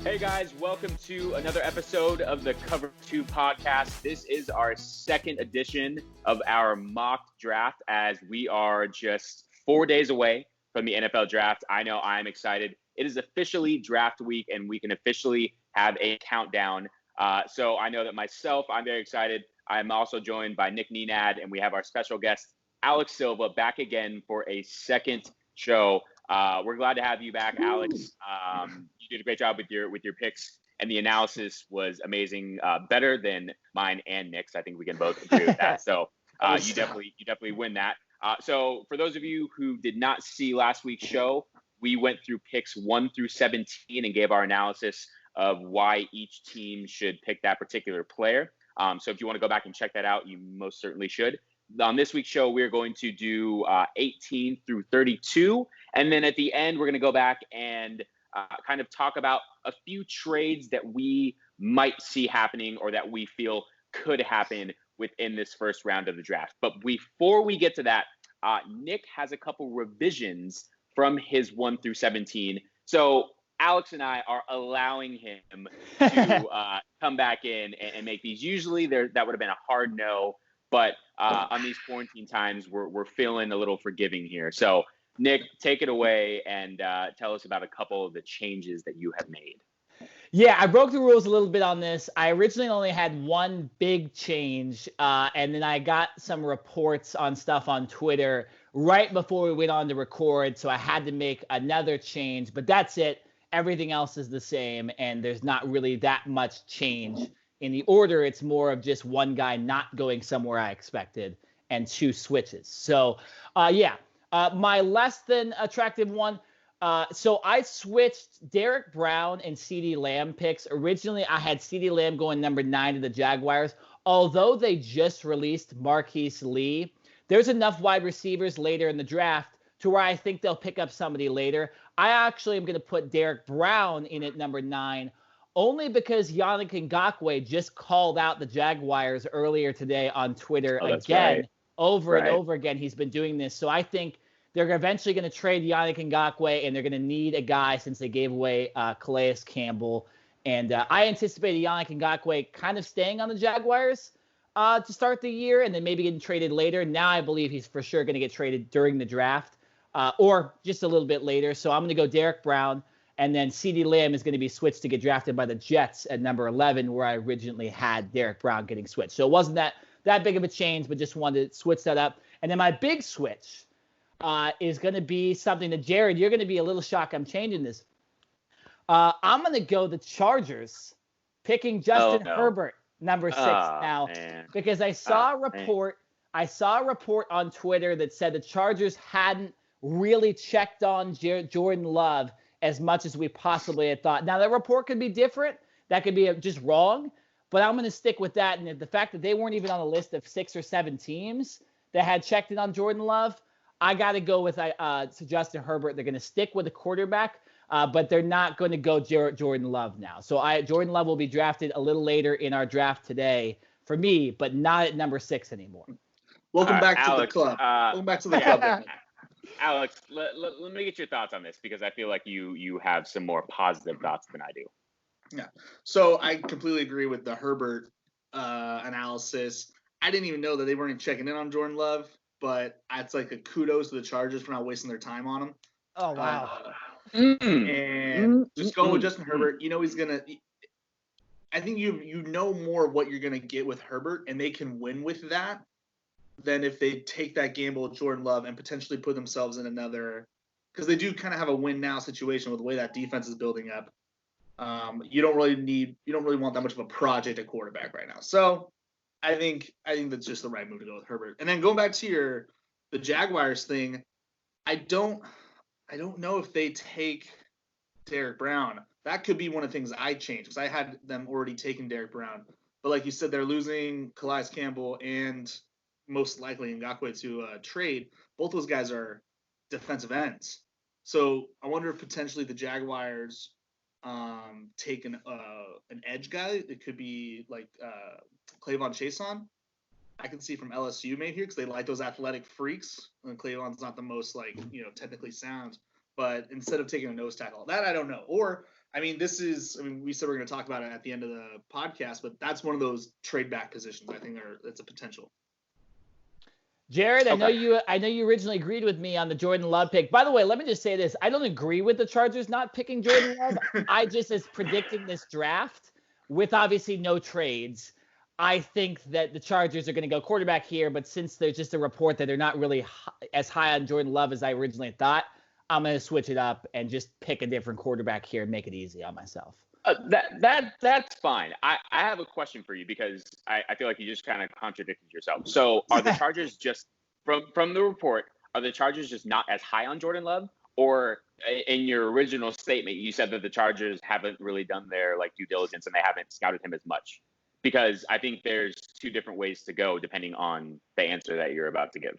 Hey guys, welcome to another episode of the Cover 2 podcast. This is our second edition of our mock draft as we are just 4 days away from the NFL draft. I know I'm excited. It is officially draft week and we can officially have a countdown. So I know that I'm very excited. I'm also joined by Nenad, and we have our special guest, Alex Silva, back again for a second show. We're glad to have you back, Alex. You did a great job with your picks, and the analysis was amazing, better than mine and Nick's. I think we can both agree with that. So you definitely win that. So for those of you who did not see last week's show, we went through picks 1 through 17 and gave our analysis of why each team should pick that particular player. So if you want to go back and check that out, you most certainly should. On this week's show, we're going to do 18 through 32. And then at the end, we're going to go back and kind of talk about a few trades that we might see happening or that we feel could happen within this first round of the draft. But before we get to that, Nick has a couple revisions from his 1 through 17. So Alex and I are allowing him to come back in and make these. Usually that would have been a hard no. But on these quarantine times, we're feeling a little forgiving here. So, Nick, take it away and tell us about a couple of the changes that you have made. Yeah, I broke the rules a little bit on this. I originally only had one big change, and then I got some reports on stuff on Twitter right before we went on to record, so I had to make another change. But that's it. Everything else is the same, and there's not really that much change. In the order, it's more of just one guy not going somewhere I expected and 2 switches. So, my less than attractive one. So I switched Derek Brown and CeeDee Lamb picks. Originally, I had CeeDee Lamb going number 9 to the Jaguars. Although they just released Marquise Lee, there's enough wide receivers later in the draft to where I think they'll pick up somebody later. I actually am going to put Derek Brown in at number 9. Only because Yannick Ngakoue just called out the Jaguars earlier today on Twitter again, right. over and over again. He's been doing this. So I think they're eventually going to trade Yannick Ngakoue, and they're going to need a guy since they gave away Calais Campbell. And I anticipated Yannick Ngakoue kind of staying on the Jaguars to start the year and then maybe getting traded later. Now I believe he's for sure going to get traded during the draft or just a little bit later. So I'm going to go Derek Brown. And then CeeDee Lamb is going to be switched to get drafted by the Jets at number 11, where I originally had Derek Brown getting switched. So it wasn't that big of a change, but just wanted to switch that up. And then my big switch is going to be something that, Jared, you're going to be a little shocked I'm changing this. I'm going to go the Chargers, picking Justin Herbert, number 6 now, because I saw a report. I saw a report on Twitter that said the Chargers hadn't really checked on Jordan Love as much as we possibly had thought. Now, that report could be different. That could be just wrong. But I'm going to stick with that. And the fact that they weren't even on the list of 6 or 7 teams that had checked in on Jordan Love, I got to go with Justin Herbert. They're going to stick with a quarterback, but they're not going to go Jordan Love now. So Jordan Love will be drafted a little later in our draft today for me, but not at number 6 anymore. Welcome back to the club. Welcome back to the club. Alex, let me get your thoughts on this because I feel like you have some more positive thoughts than I do. Yeah. So I completely agree with the Herbert analysis. I didn't even know that they weren't checking in on Jordan Love, but it's like a kudos to the Chargers for not wasting their time on him. Oh, wow. And just going with Justin Herbert, he's going to – I think you know more what you're going to get with Herbert, and they can win with that than if they take that gamble with Jordan Love and potentially put themselves in another – because they do kind of have a win-now situation with the way that defense is building up. You don't really want that much of a project at quarterback right now. So I think that's just the right move to go with Herbert. And then going back to the Jaguars thing, I don't know if they take Derek Brown. That could be one of the things I changed because I had them already taking Derek Brown. But like you said, they're losing Calais Campbell and most likely Ngakoue to trade. Both those guys are defensive ends. So I wonder if potentially the Jaguars take an edge guy. It could be like Clavon Chason. I can see from LSU maybe here because they like those athletic freaks. And Clavon's not the most technically sound. But instead of taking a nose tackle, that I don't know. Or I mean, we said we're going to talk about it at the end of the podcast, but that's one of those trade back positions. I think that's a potential. Jared, I know you originally agreed with me on the Jordan Love pick. By the way, let me just say this. I don't agree with the Chargers not picking Jordan Love. I just, as predicting this draft, with obviously no trades, I think that the Chargers are going to go quarterback here, but since there's just a report that they're not really as high on Jordan Love as I originally thought, I'm going to switch it up and just pick a different quarterback here and make it easy on myself. That's fine. I have a question for you because I feel like you just kind of contradicted yourself. So are the Chargers just from the report, are the Chargers just not as high on Jordan Love? Or in your original statement, you said that the Chargers haven't really done their due diligence and they haven't scouted him as much? Because I think there's two different ways to go depending on the answer that you're about to give.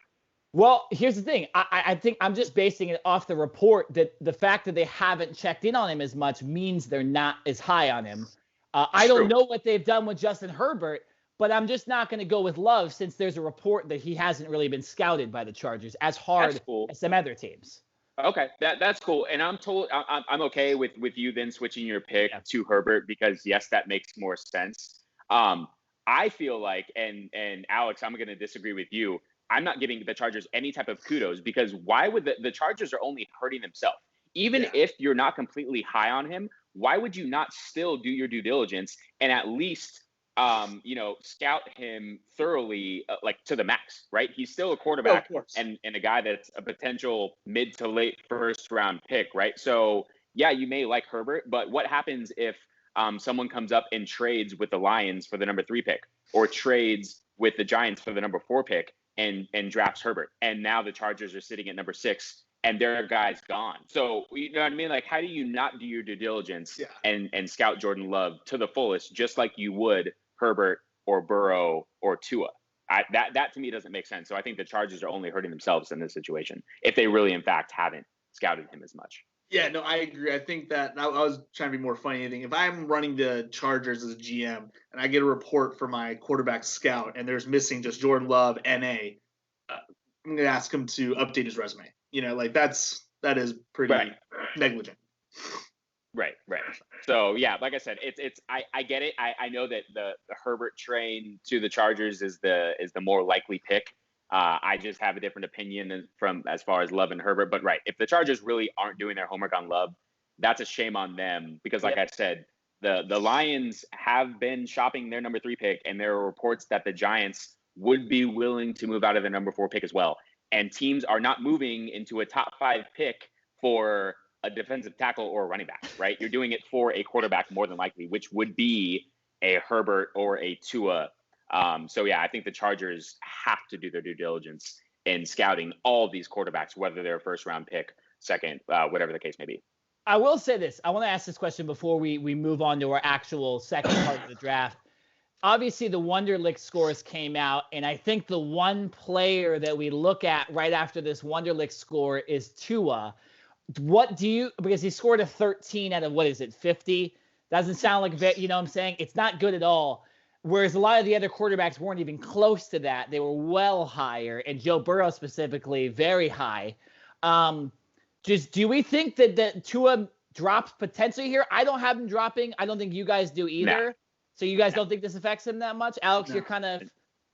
Well, here's the thing. I think I'm just basing it off the report that the fact that they haven't checked in on him as much means they're not as high on him. I don't know what they've done with Justin Herbert, but I'm just not going to go with Love since there's a report that he hasn't really been scouted by the Chargers as hard as some other teams. Okay, that's cool. And I'm okay with you then switching your pick to Herbert because, yes, that makes more sense. I feel like, and Alex, I'm going to disagree with you. I'm not giving the Chargers any type of kudos because why would the Chargers are only hurting themselves? Even if you're not completely high on him, why would you not still do your due diligence and at least, scout him thoroughly, to the max, right? He's still a quarterback and a guy that's a potential mid to late first round pick, right? So yeah, you may like Herbert, but what happens if someone comes up and trades with the Lions for the number 3 pick or trades with the Giants for the number 4 pick? And drafts Herbert. And now the Chargers are sitting at number 6 and their guy's gone. So, you know what I mean? How do you not do your due diligence and scout Jordan Love to the fullest, just like you would Herbert or Burrow or Tua? That to me doesn't make sense. So I think the Chargers are only hurting themselves in this situation if they really, in fact, haven't scouted him as much. Yeah, no, I agree. I think that I was trying to be more funny. I think if I'm running the Chargers as a GM and I get a report for my quarterback scout and there's missing just Jordan Love, NA, I'm going to ask him to update his resume. That is pretty negligent. Right. So yeah, like I said, I get it. I know that the Herbert train to the Chargers is the more likely pick. I just have a different opinion from as far as Love and Herbert. But if the Chargers really aren't doing their homework on Love, that's a shame on them because, like I said, the Lions have been shopping their number 3 pick, and there are reports that the Giants would be willing to move out of their number 4 pick as well. And teams are not moving into a top 5 pick for a defensive tackle or a running back, right? You're doing it for a quarterback more than likely, which would be a Herbert or a Tua. So yeah, I think the Chargers have to do their due diligence in scouting all these quarterbacks, whether they're a first round pick, second, whatever the case may be. I will say this. I want to ask this question before we move on to our actual second part of the draft. Obviously, the Wonderlic scores came out, and I think the one player that we look at right after this Wonderlic score is Tua. Because he scored a 13 out of, 50? Doesn't sound like, you know what I'm saying? It's not good at all. Whereas a lot of the other quarterbacks weren't even close to that. They were well higher, and Joe Burrow specifically, very high. Do we think that Tua drops potentially here? I don't have him dropping. I don't think you guys do either. No. So you guys don't think this affects him that much? Alex, you're kind of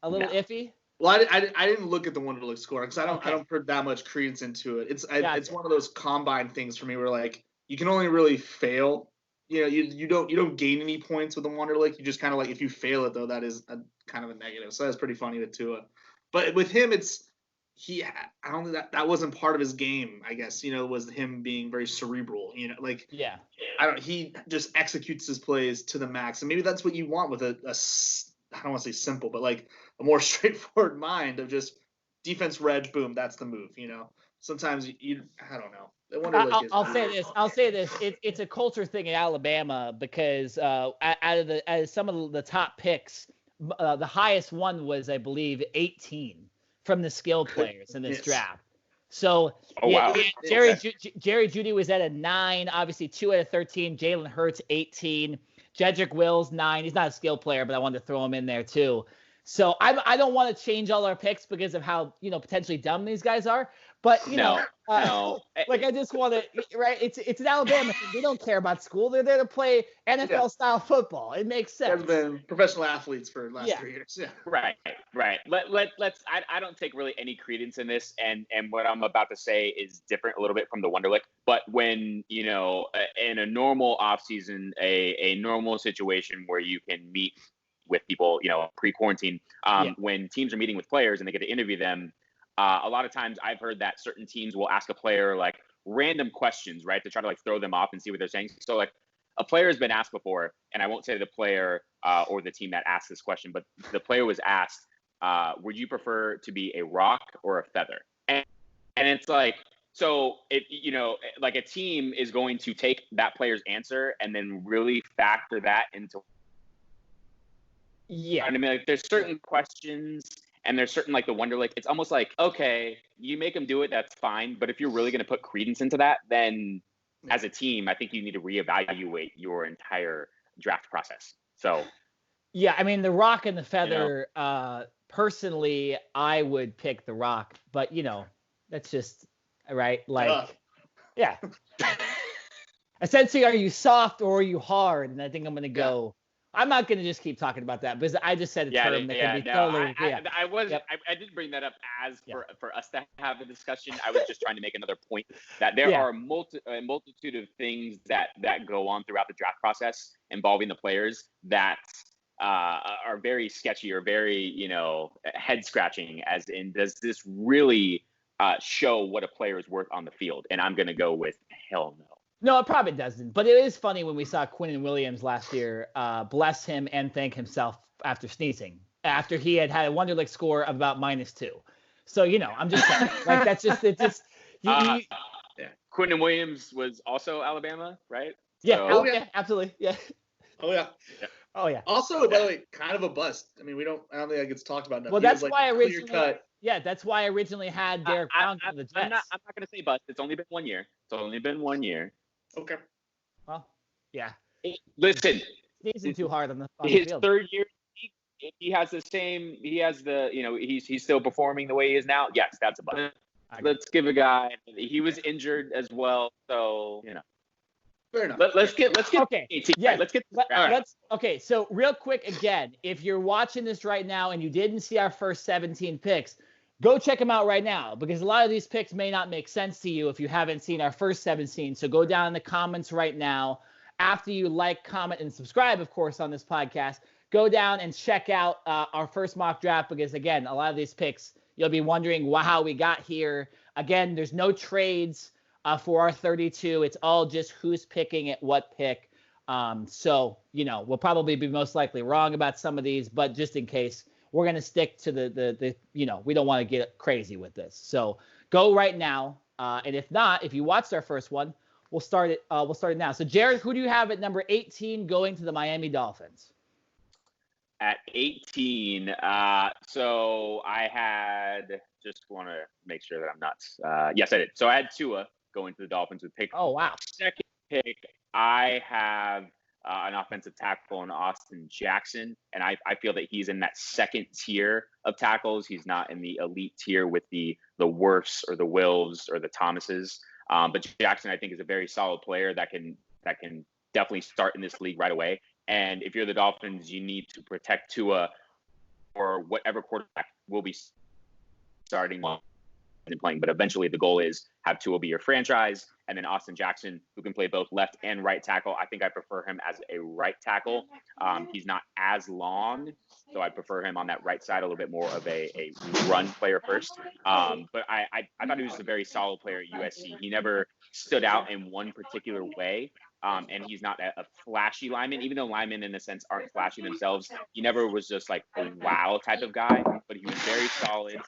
a little iffy? Well, I didn't look at the Wonderlic score because I don't put that much credence into it. It's one of those combine things for me where you can only really fail. You don't gain any points with the Wonderlic. You just kind of if you fail it though, that is kind of a negative. So that's pretty funny with Tua. But with him, I don't think that wasn't part of his game. I guess was him being very cerebral. He just executes his plays to the max, and maybe that's what you want with a I don't want to say simple, but a more straightforward mind of just defense read, boom, that's the move. Sometimes I don't know. I'll say this. It's a culture thing in Alabama because out of some of the top picks, the highest one was, I believe, 18 from the skill players in this draft. So wow. Jerry Jeudy was at a 9, obviously 2 out of 13. Jalen Hurts 18. Jedrick Wills 9. He's not a skill player, but I wanted to throw him in there too. So I don't want to change all our picks because of how potentially dumb these guys are. But no. like I just want to, right? It's an Alabama thing. They don't care about school. They're there to play NFL style football. It makes sense. They've been professional athletes for the last 3 years. Yeah. Right. Let's. I don't take really any credence in this, and what I'm about to say is different a little bit from the Wonderlic. But when in a normal off season, a normal situation where you can meet with people, pre-quarantine, when teams are meeting with players and they get to interview them, a lot of times I've heard that certain teams will ask a player like random questions, right, to try to like throw them off and see what they're saying. So like a player has been asked before, and I won't say the player or the team that asked this question, but the player was asked, would you prefer to be a rock or a feather? And it's like, so if like a team is going to take that player's answer and then really factor that into. Yeah. I mean, like there's certain questions and there's certain like the Wonderlic. It's almost like, okay, you make them do it, that's fine. But if you're really going to put credence into that, then as a team, I think you need to reevaluate your entire draft process. So. Yeah, I mean the rock and the feather. Personally, I would pick the rock, but that's just right. Like, yeah. Essentially, are you soft or are you hard? And I think I'm going to go. I'm not going to just keep talking about that because I just said a term that can be totally. I did bring that up for us to have a discussion. I was just trying to make another point that there are a multitude of things that go on throughout the draft process involving the players that are very sketchy or very head scratching. As in, does this really show what a player is worth on the field? And I'm going to go with hell no. No, it probably doesn't. But it is funny when we saw Quinnen Williams last year bless him and thank himself after sneezing, after he had a Wonderlic score of about -2. So, I'm just saying, like, that's just, it's just. Quinnen Williams was also Alabama, right? Yeah, yeah, absolutely. Yeah. Oh, yeah. Oh, yeah. Also, by the way, kind of a bust. I mean, I don't think that gets talked about enough. Well, that's why originally. Yeah, that's why I originally had Derek Brown for the Jets. I'm not going to say bust. It's only been 1 year. Okay. Well, yeah. Listen, sneezing too hard on the his field. Third year, he has the same. He has the. He's still performing the way he is now. Yes, that's a bust. Let's give a guy. He was injured as well, so Fair enough. Let's get okay. 18. Yeah, let's okay. So real quick again, if you're watching this right now and you didn't see our first 17 picks, go check them out right now because a lot of these picks may not make sense to you if you haven't seen our first 17. So go down in the comments right now after you like, comment, and subscribe, of course, on this podcast. Go down and check out our first mock draft because again, a lot of these picks you'll be wondering how we got here. Again, there's no trades. For our 32, it's all just who's picking at what pick. So, we'll probably be most likely wrong about some of these, but just in case, we're going to stick to the we don't want to get crazy with this. So go right now. And if not, if you watched our first one, we'll start it now. So Jared, who do you have at number 18 going to the Miami Dolphins? At 18, so I had, just want to make sure that I'm not, yes, I did. So I had Tua going to the Dolphins with pick. Oh, wow. Second pick, I have an offensive tackle in Austin Jackson, and I feel that he's in that second tier of tackles. He's not in the elite tier with the Wirfs or the Wills or the Thomases. But Jackson, I think, is a very solid player that can definitely start in this league right away. And if you're the Dolphins, you need to protect Tua or whatever quarterback will be starting and playing. But eventually the goal is have Tua be your franchise. And then Austin Jackson, who can play both left and right tackle. I think I prefer him as a right tackle. He's not as long, so I prefer him on that right side, a little bit more of a run player first. But I thought he was a very solid player at USC. He never stood out in one particular way. And he's not a flashy lineman, even though linemen in a sense aren't flashy themselves. He never was just like a wow type of guy, but he was very solid,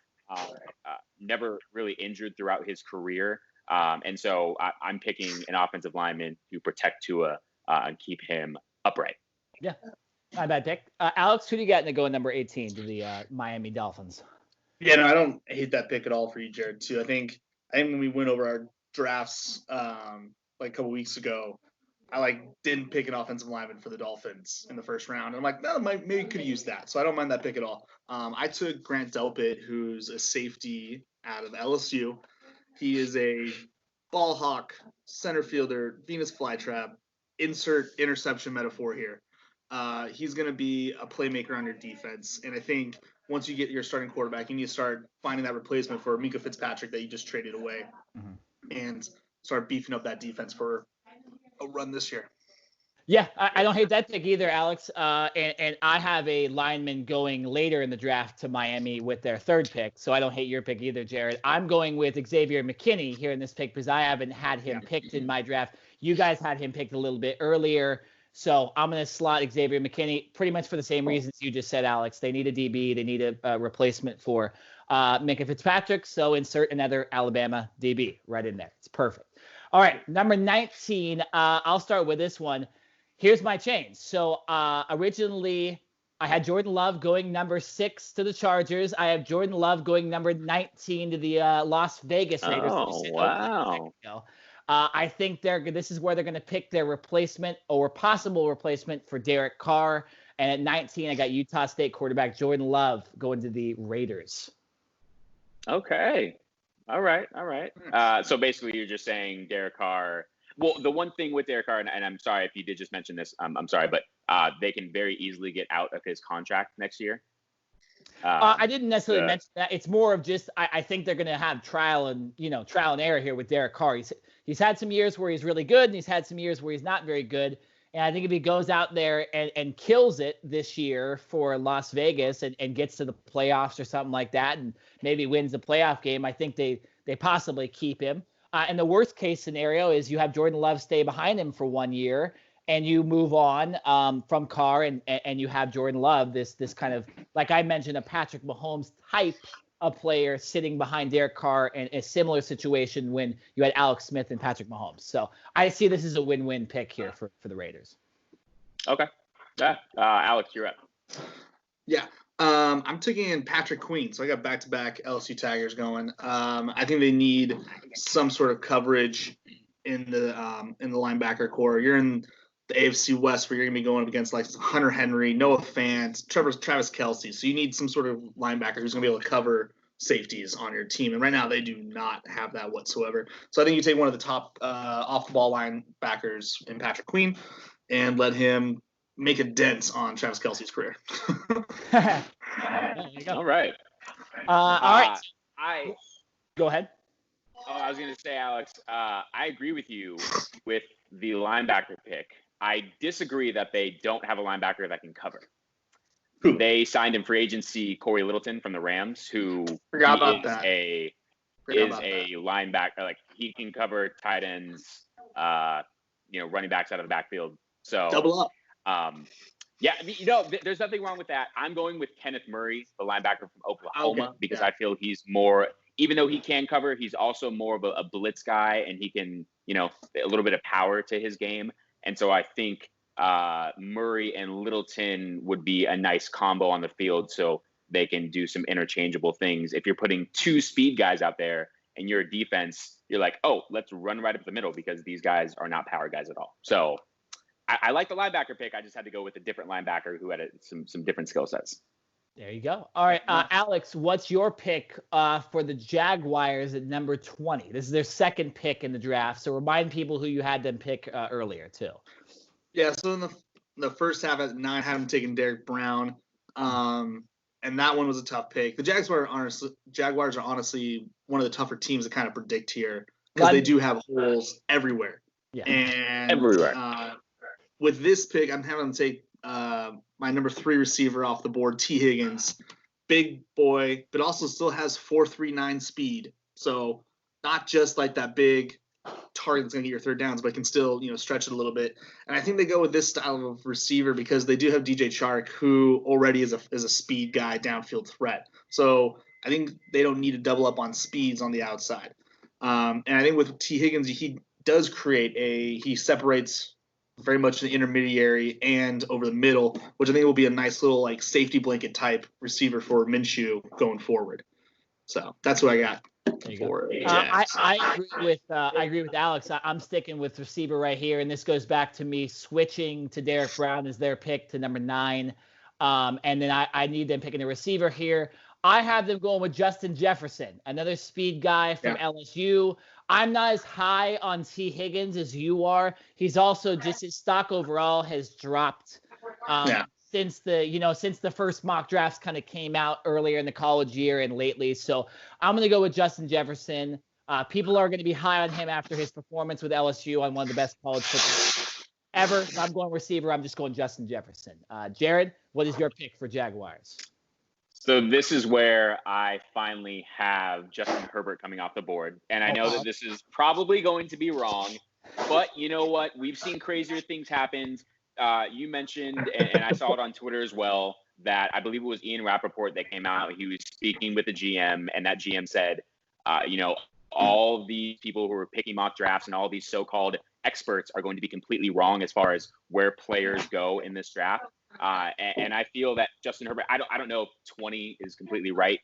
never really injured throughout his career. And so I'm picking an offensive lineman to protect Tua and keep him upright. Yeah, not a bad pick. Alex, who do you got to go at number 18 to the Miami Dolphins? Yeah, no, I don't hate that pick at all for you, Jared, too. I think when we went over our drafts like a couple weeks ago, I didn't pick an offensive lineman for the Dolphins in the first round. I'm like, no, maybe could have used that. So I don't mind that pick at all. I took Grant Delpit, who's a safety out of LSU. He is a ball hawk, center fielder, Venus flytrap, insert interception metaphor here. He's going to be a playmaker on your defense. And I think once you get your starting quarterback, you need to start finding that replacement for Mika Fitzpatrick that you just traded away and start beefing up that defense for a run this year. Yeah, I don't hate that pick either, Alex. And I have a lineman going later in the draft to Miami with their third pick, so I don't hate your pick either, Jared. I'm going with Xavier McKinney here in this pick because I haven't had him picked in my draft. You guys had him picked a little bit earlier, so I'm going to slot Xavier McKinney pretty much for the same reasons you just said, Alex. They need a DB. They need a replacement for Mika Fitzpatrick, so insert another Alabama DB right in there. It's perfect. All right, number 19, I'll start with this one. Here's my change. So originally, I had Jordan Love going number 6 to the Chargers. I have Jordan Love going number 19 to the Las Vegas Raiders. Oh, wow. I think this is where they're going to pick their replacement or possible replacement for Derek Carr. And at 19, I got Utah State quarterback Jordan Love going to the Raiders. Okay. All right. So basically, you're just saying Derek Carr. Well, the one thing with Derek Carr, and I'm sorry if you did just mention this, I'm sorry, but they can very easily get out of his contract next year. I didn't necessarily mention that. It's more of just I think they're going to have trial and error here with Derek Carr. He's had some years where he's really good, and he's had some years where he's not very good. And I think if he goes out there and kills it this year for Las Vegas and gets to the playoffs or something like that, and maybe wins the playoff game, I think they possibly keep him. And the worst case scenario is you have Jordan Love stay behind him for 1 year and you move on from Carr and you have Jordan Love, this kind of, like I mentioned, a Patrick Mahomes type of player sitting behind Derek Carr in a similar situation when you had Alex Smith and Patrick Mahomes. So I see this as a win-win pick here for the Raiders. Okay. Alex, you're up. Yeah. I'm taking in Patrick Queen, so I got back-to-back LSU taggers going. I think they need some sort of coverage in the linebacker core. You're in the AFC West where you're gonna be going up against like Hunter Henry, Noah Fant, Travis Kelce. So you need some sort of linebacker who's gonna be able to cover safeties on your team. And right now they do not have that whatsoever. So I think you take one of the top off-the-ball linebackers in Patrick Queen and let him make a dent on Travis Kelce's career. All right. All right. Go ahead. I was going to say, Alex, I agree with you with the linebacker pick. I disagree that they don't have a linebacker that can cover. They signed in free agency Corey Littleton from the Rams, who is a linebacker. Like, he can cover tight ends, running backs out of the backfield. So double up. There's nothing wrong with that. I'm going with Kenneth Murray, the linebacker from Oklahoma, because I feel he's more, even though he can cover, he's also more of a blitz guy, and he can, a little bit of power to his game. And so I think Murray and Littleton would be a nice combo on the field, so they can do some interchangeable things. If you're putting two speed guys out there and you're a defense, you're like, oh, let's run right up the middle because these guys are not power guys at all. So I like the linebacker pick. I just had to go with a different linebacker who had some different skill sets. There you go. All right, Alex, what's your pick for the Jaguars at number 20? This is their second pick in the draft, so remind people who you had them pick earlier too. Yeah, so in the first half at 9, I had them taking Derek Brown, and that one was a tough pick. The Jaguars are honestly one of the tougher teams to kind of predict here because they do have holes everywhere. Yeah, and everywhere. With this pick, I'm having them take my number 3 receiver off the board, T. Higgins. Big boy, but also still has 4.39 speed. So not just like that big target that's going to get your third downs, but can still, stretch it a little bit. And I think they go with this style of receiver because they do have DJ Chark, who already is a speed guy, downfield threat. So I think they don't need to double up on speeds on the outside. And I think with T. Higgins, he does he separates very much the intermediary and over the middle, which I think will be a nice little like safety blanket type receiver for Minshew going forward. So that's what I got for Jags. I agree with Alex. I'm sticking with receiver right here, and this goes back to me switching to Derek Brown as their pick to number 9. And then I need them picking a receiver here. I have them going with Justin Jefferson, another speed guy from LSU. I'm not as high on T. Higgins as you are. He's also just his stock overall has dropped since the first mock drafts kind of came out earlier in the college year and lately. So I'm going to go with Justin Jefferson. People are going to be high on him after his performance with LSU on one of the best college football ever. So I'm going receiver. I'm just going Justin Jefferson. Jared, what is your pick for Jaguars? So this is where I finally have Justin Herbert coming off the board. And I know that this is probably going to be wrong, but you know what? We've seen crazier things happen. You mentioned, and I saw it on Twitter as well, that I believe it was Ian Rappaport that came out. He was speaking with the GM, and that GM said, all these people who are picking mock drafts and all these so-called experts are going to be completely wrong as far as where players go in this draft. And I feel that Justin Herbert, I don't know if 20 is completely right.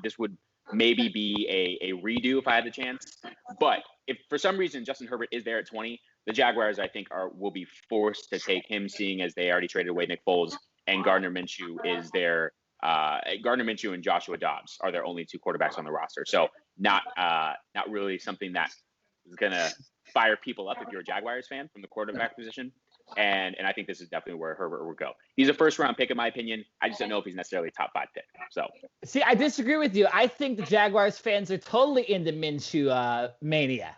This would maybe be a redo if I had the chance. But if for some reason Justin Herbert is there at 20, the Jaguars, I think, will be forced to take him, seeing as they already traded away Nick Foles and Gardner Minshew is their Gardner Minshew and Joshua Dobbs are their only two quarterbacks on the roster. So not really something that is gonna fire people up if you're a Jaguars fan from the quarterback position. And I think this is definitely where Herbert will go. He's a first-round pick, in my opinion. I just don't know if he's necessarily a top-5 pick. So, see, I disagree with you. I think the Jaguars fans are totally into Minshew mania,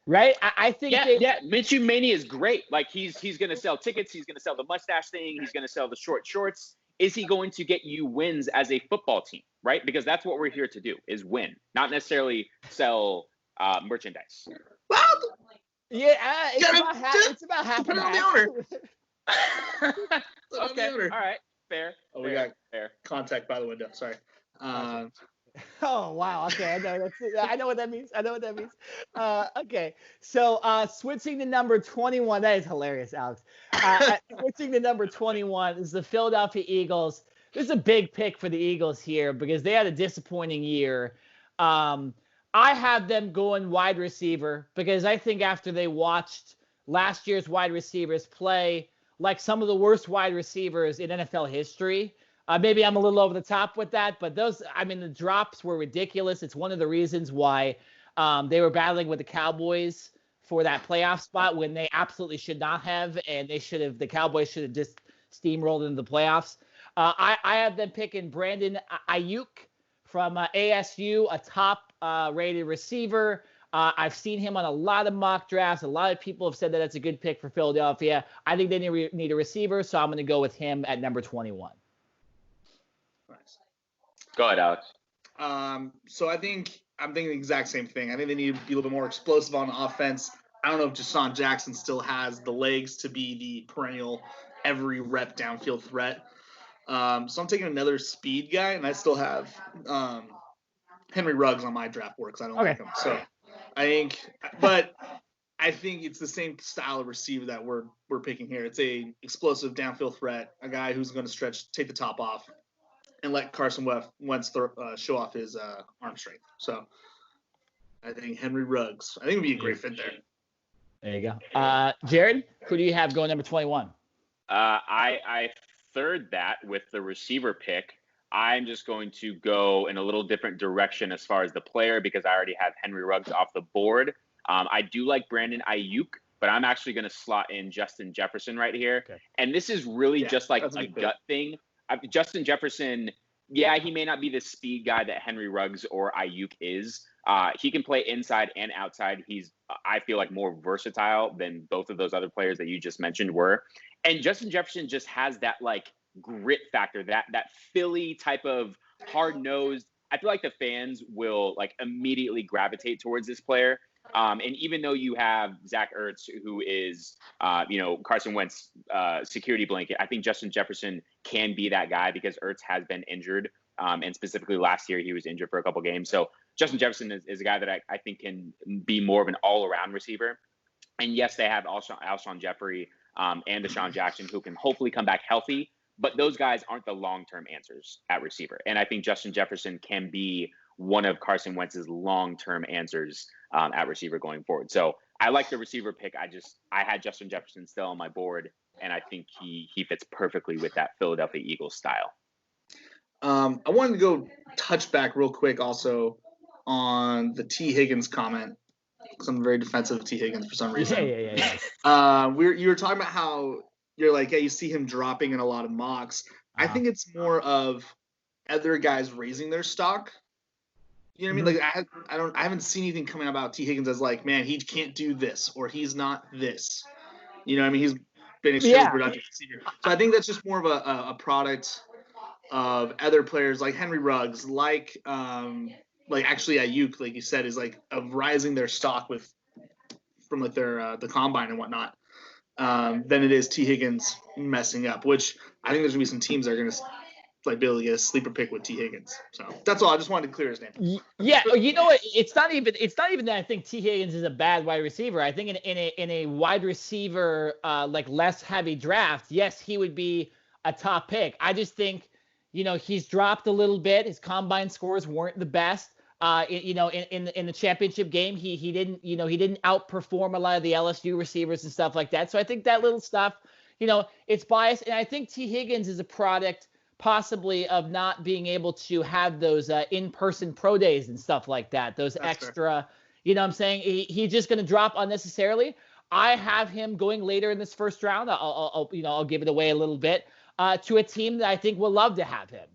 right? I think Minshew mania is great. Like he's going to sell tickets. He's going to sell the mustache thing. He's going to sell the short shorts. Is he going to get you wins as a football team, right? Because that's what we're here to do, is win, not necessarily sell merchandise. Well, yeah, it's about half and half. Okay, all right, fair. Oh, we got contact by the window. Sorry. Oh wow. Okay, I know what that means. Okay, so switching to number 21. That is hilarious, Alex. Switching to number 21 is the Philadelphia Eagles. This is a big pick for the Eagles here because they had a disappointing year. I have them going wide receiver because I think after they watched last year's wide receivers play like some of the worst wide receivers in NFL history. Maybe I'm a little over the top with that, but the drops were ridiculous. It's one of the reasons why they were battling with the Cowboys for that playoff spot when they absolutely should not have, and the Cowboys should have just steamrolled into the playoffs. I have them picking Brandon Ayuk from ASU, a top rated receiver. I've seen him on a lot of mock drafts. A lot of people have said that that's a good pick for Philadelphia. I think they need a receiver, so I'm going to go with him at number 21. Nice. Go ahead, Alex. So I'm thinking the exact same thing. I think they need to be a little bit more explosive on offense. I don't know if Deshaun Jackson still has the legs to be the perennial every rep downfield threat. So I'm taking another speed guy, and I still have Henry Ruggs on my draft board because I don't like him. So I think it's the same style of receiver that we're picking here. It's a explosive downfield threat, a guy who's going to take the top off, and let Carson Wentz show off his arm strength. So I think Henry Ruggs. I think would be a great fit there. There you go. Jared, who do you have going number 21? I third that with the receiver pick. I'm just going to go in a little different direction as far as the player because I already have Henry Ruggs off the board. I do like Brandon Ayuk, but I'm actually going to slot in Justin Jefferson right here. Okay. And this is really just like a gut thing. Justin Jefferson, he may not be the speed guy that Henry Ruggs or Ayuk is. He can play inside and outside. He's, I feel like, more versatile than both of those other players that you just mentioned were. And Justin Jefferson just has that like grit factor, that Philly type of hard-nosed. I feel like the fans will like immediately gravitate towards this player. And even though you have Zach Ertz, who is, Carson Wentz security blanket, I think Justin Jefferson can be that guy because Ertz has been injured. And specifically last year, he was injured for a couple games. So Justin Jefferson is a guy that I think can be more of an all-around receiver. And yes, they have Alshon Jeffrey and Deshaun Jackson, who can hopefully come back healthy. But those guys aren't the long-term answers at receiver. And I think Justin Jefferson can be one of Carson Wentz's long-term answers at receiver going forward. So I like the receiver pick. I had Justin Jefferson still on my board, and I think he fits perfectly with that Philadelphia Eagles style. I wanted to go touch back real quick also on the T. Higgins comment, because I'm very defensive of T. Higgins for some reason. Yeah. You were talking about how you're like, yeah, you see him dropping in a lot of mocks. I think it's more of other guys raising their stock. You know what I mean? Like I haven't seen anything coming about T. Higgins as like, man, he can't do this or he's not this. You know what I mean? He's been extremely productive receiver. So I think that's just more of a product of other players like Henry Ruggs, like actually Ayuk, like you said, is like of rising their stock from like their the combine and whatnot. Than it is T. Higgins messing up, which I think there's gonna be some teams that are gonna like be able to get a sleeper pick with T. Higgins. So that's all. I just wanted to clear his name. Yeah, you know what? It's not even that I think T. Higgins is a bad wide receiver. I think in a wide receiver like less heavy draft, yes, he would be a top pick. I just think, he's dropped a little bit. His combine scores weren't the best. In the championship game, he didn't outperform a lot of the LSU receivers and stuff like that. So I think that little stuff, it's biased. And I think T. Higgins is a product possibly of not being able to have those in-person pro days and stuff like that. Those That's extra, fair. You know what I'm saying? He's just going to drop unnecessarily. I have him going later in this first round. I'll give it away a little bit to a team that I think will love to have him.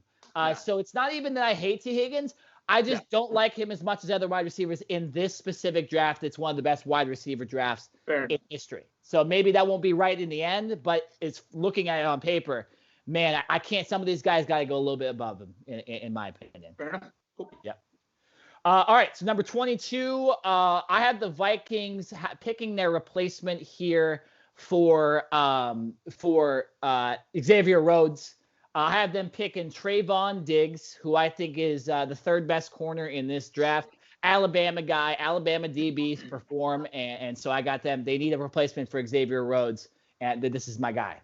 So it's not even that I hate T. Higgins. I just don't like him as much as other wide receivers in this specific draft. It's one of the best wide receiver drafts in history. So maybe that won't be right in the end, but it's looking at it on paper. Man, I can't. Some of these guys got to go a little bit above him, in my opinion. Fair enough. Cool. Yep. All right. So number 22, I have the Vikings picking their replacement here for Xavier Rhodes. I have them picking Trayvon Diggs, who I think is the third best corner in this draft. Alabama guy, Alabama DBs perform, and so I got them. They need a replacement for Xavier Rhodes, and this is my guy.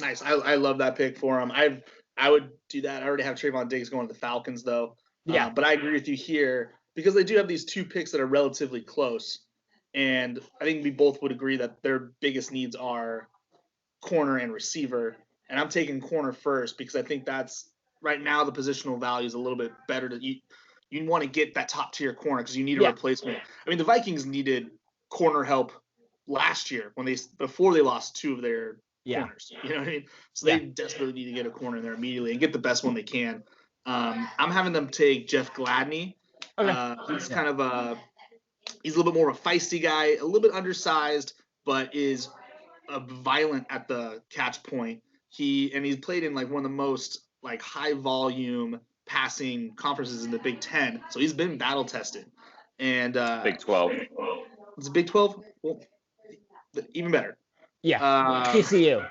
Nice. I love that pick for him. I would do that. I already have Trayvon Diggs going to the Falcons, though. Yeah. But I agree with you here because they do have these two picks that are relatively close. And I think we both would agree that their biggest needs are corner and receiver. And I'm taking corner first because I think that's right now the positional value is a little bit better. You want to get that top tier corner because you need a replacement. I mean, the Vikings needed corner help last year before they lost two of their corners. You know what I mean? So they desperately need to get a corner in there immediately and get the best one they can. I'm having them take Jeff Gladney. Okay. He's kind of he's a little bit more of a feisty guy, a little bit undersized, but is violent at the catch point. He's played in like one of the most like high volume passing conferences in the Big Ten, so he's been battle tested. And Big 12. It's Big 12. Well, even better. Yeah. TCU,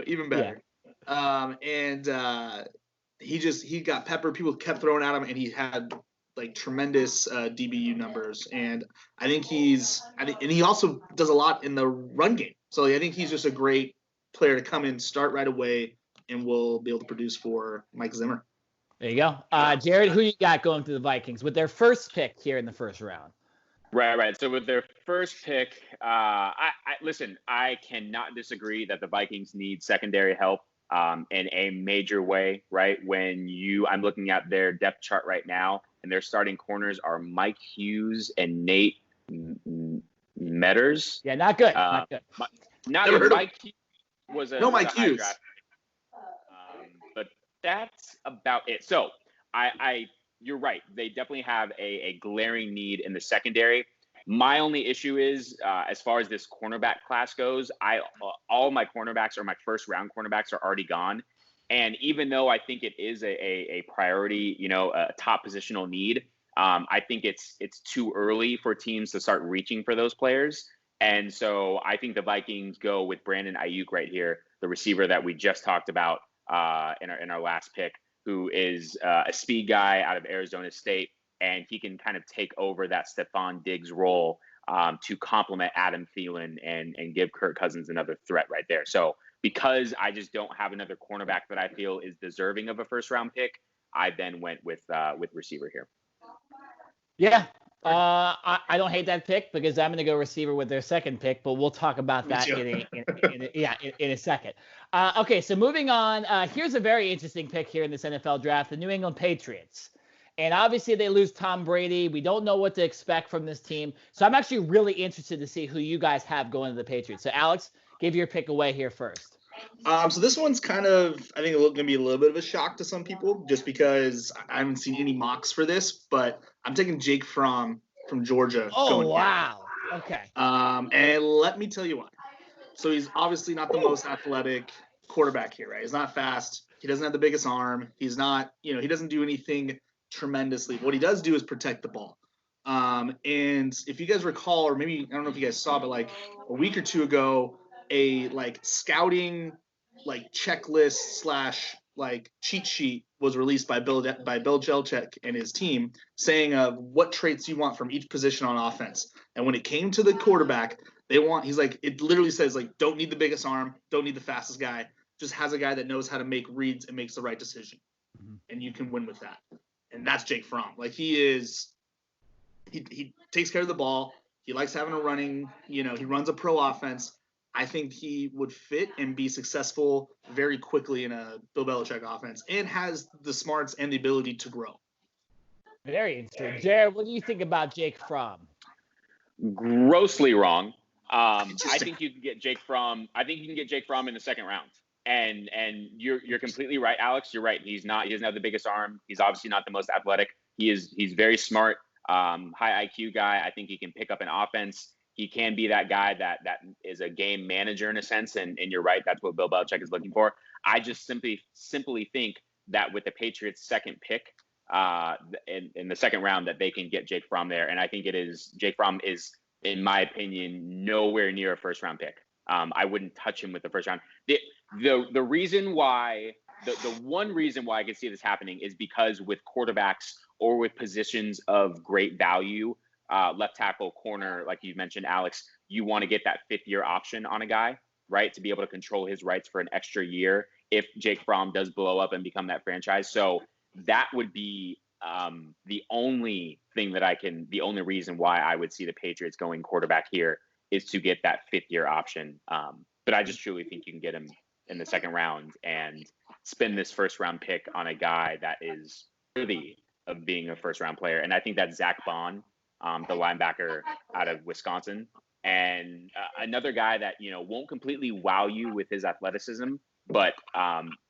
even better. Yeah. He got peppered. People kept throwing at him, and he had like tremendous DBU numbers. And I think and he also does a lot in the run game. So I think he's just a great player to come in, start right away, and will be able to produce for Mike Zimmer. There you go. Jared, who you got going to the Vikings with their first pick here in the first round? Right. So with their first pick, listen, I cannot disagree that the Vikings need secondary help in a major way, right? I'm looking at their depth chart right now, and their starting corners are Mike Hughes and Nate Metters. Yeah, not good. Not good. Mike Hughes was a Mike Hughes. Draft. But that's about it. So you're right. They definitely have a glaring need in the secondary. My only issue is, as far as this cornerback class goes, all my cornerbacks or my first round cornerbacks are already gone. And even though I think it is a priority, a top positional need, I think it's too early for teams to start reaching for those players. And so I think the Vikings go with Brandon Ayuk right here, the receiver that we just talked about in our last pick, who is a speed guy out of Arizona State, and he can kind of take over that Stephon Diggs role to complement Adam Thielen and give Kirk Cousins another threat right there. So because I just don't have another cornerback that I feel is deserving of a first-round pick, I then went with receiver here. Yeah, I don't hate that pick because I'm going to go receiver with their second pick, but we'll talk about that in a second. Okay, so moving on. Here's a very interesting pick here in this NFL draft: the New England Patriots. And obviously they lose Tom Brady. We don't know what to expect from this team. So I'm actually really interested to see who you guys have going to the Patriots. So Alex, give your pick away here first. So this one's kind of, I think, going to be a little bit of a shock to some people, just because I haven't seen any mocks for this. But I'm taking Jake Fromm from Georgia. Oh wow! Here. Okay. And let me tell you why. So he's obviously not the most athletic quarterback here, right? He's not fast. He doesn't have the biggest arm. He's not, he doesn't do anything tremendously. What he does do is protect the ball. And if you guys recall, or maybe I don't know if you guys saw, but like a week or two ago, a like scouting like checklist / like cheat sheet was released by Bill Belichick and his team, saying what traits you want from each position on offense. And when it came to the quarterback, he's like, it literally says like, don't need the biggest arm, don't need the fastest guy, just has a guy that knows how to make reads and makes the right decision, and you can win with that. And that's Jake Fromm. Like he takes care of the ball. He likes having a running, he runs a pro offense. I think he would fit and be successful very quickly in a Bill Belichick offense, and has the smarts and the ability to grow. Very interesting. Jared, what do you think about Jake Fromm? Grossly wrong. I think you can get Jake Fromm. I think you can get Jake Fromm in the second round. And you're completely right, Alex. You're right. He doesn't have the biggest arm. He's obviously not the most athletic. He's very smart, high IQ guy. I think he can pick up an offense. He can be that guy that is a game manager in a sense. And you're right. That's what Bill Belichick is looking for. I just simply think that with the Patriots' second pick in the second round, that they can get Jake Fromm there. And I think Jake Fromm is, in my opinion, nowhere near a first round pick. I wouldn't touch him with the first round. The reason why, the one reason why I can see this happening is because with quarterbacks or with positions of great value, left tackle, corner, like you mentioned, Alex, you want to get that 5th-year option on a guy, right, to be able to control his rights for an extra year if Jake Fromm does blow up and become that franchise. So that would be the only reason why I would see the Patriots going quarterback here is to get that 5th-year option. But I just truly think you can get him in the second round and spend this first-round pick on a guy that is worthy of being a first-round player. And I think that's Zach Bond, the linebacker out of Wisconsin. And another guy that, won't completely wow you with his athleticism, but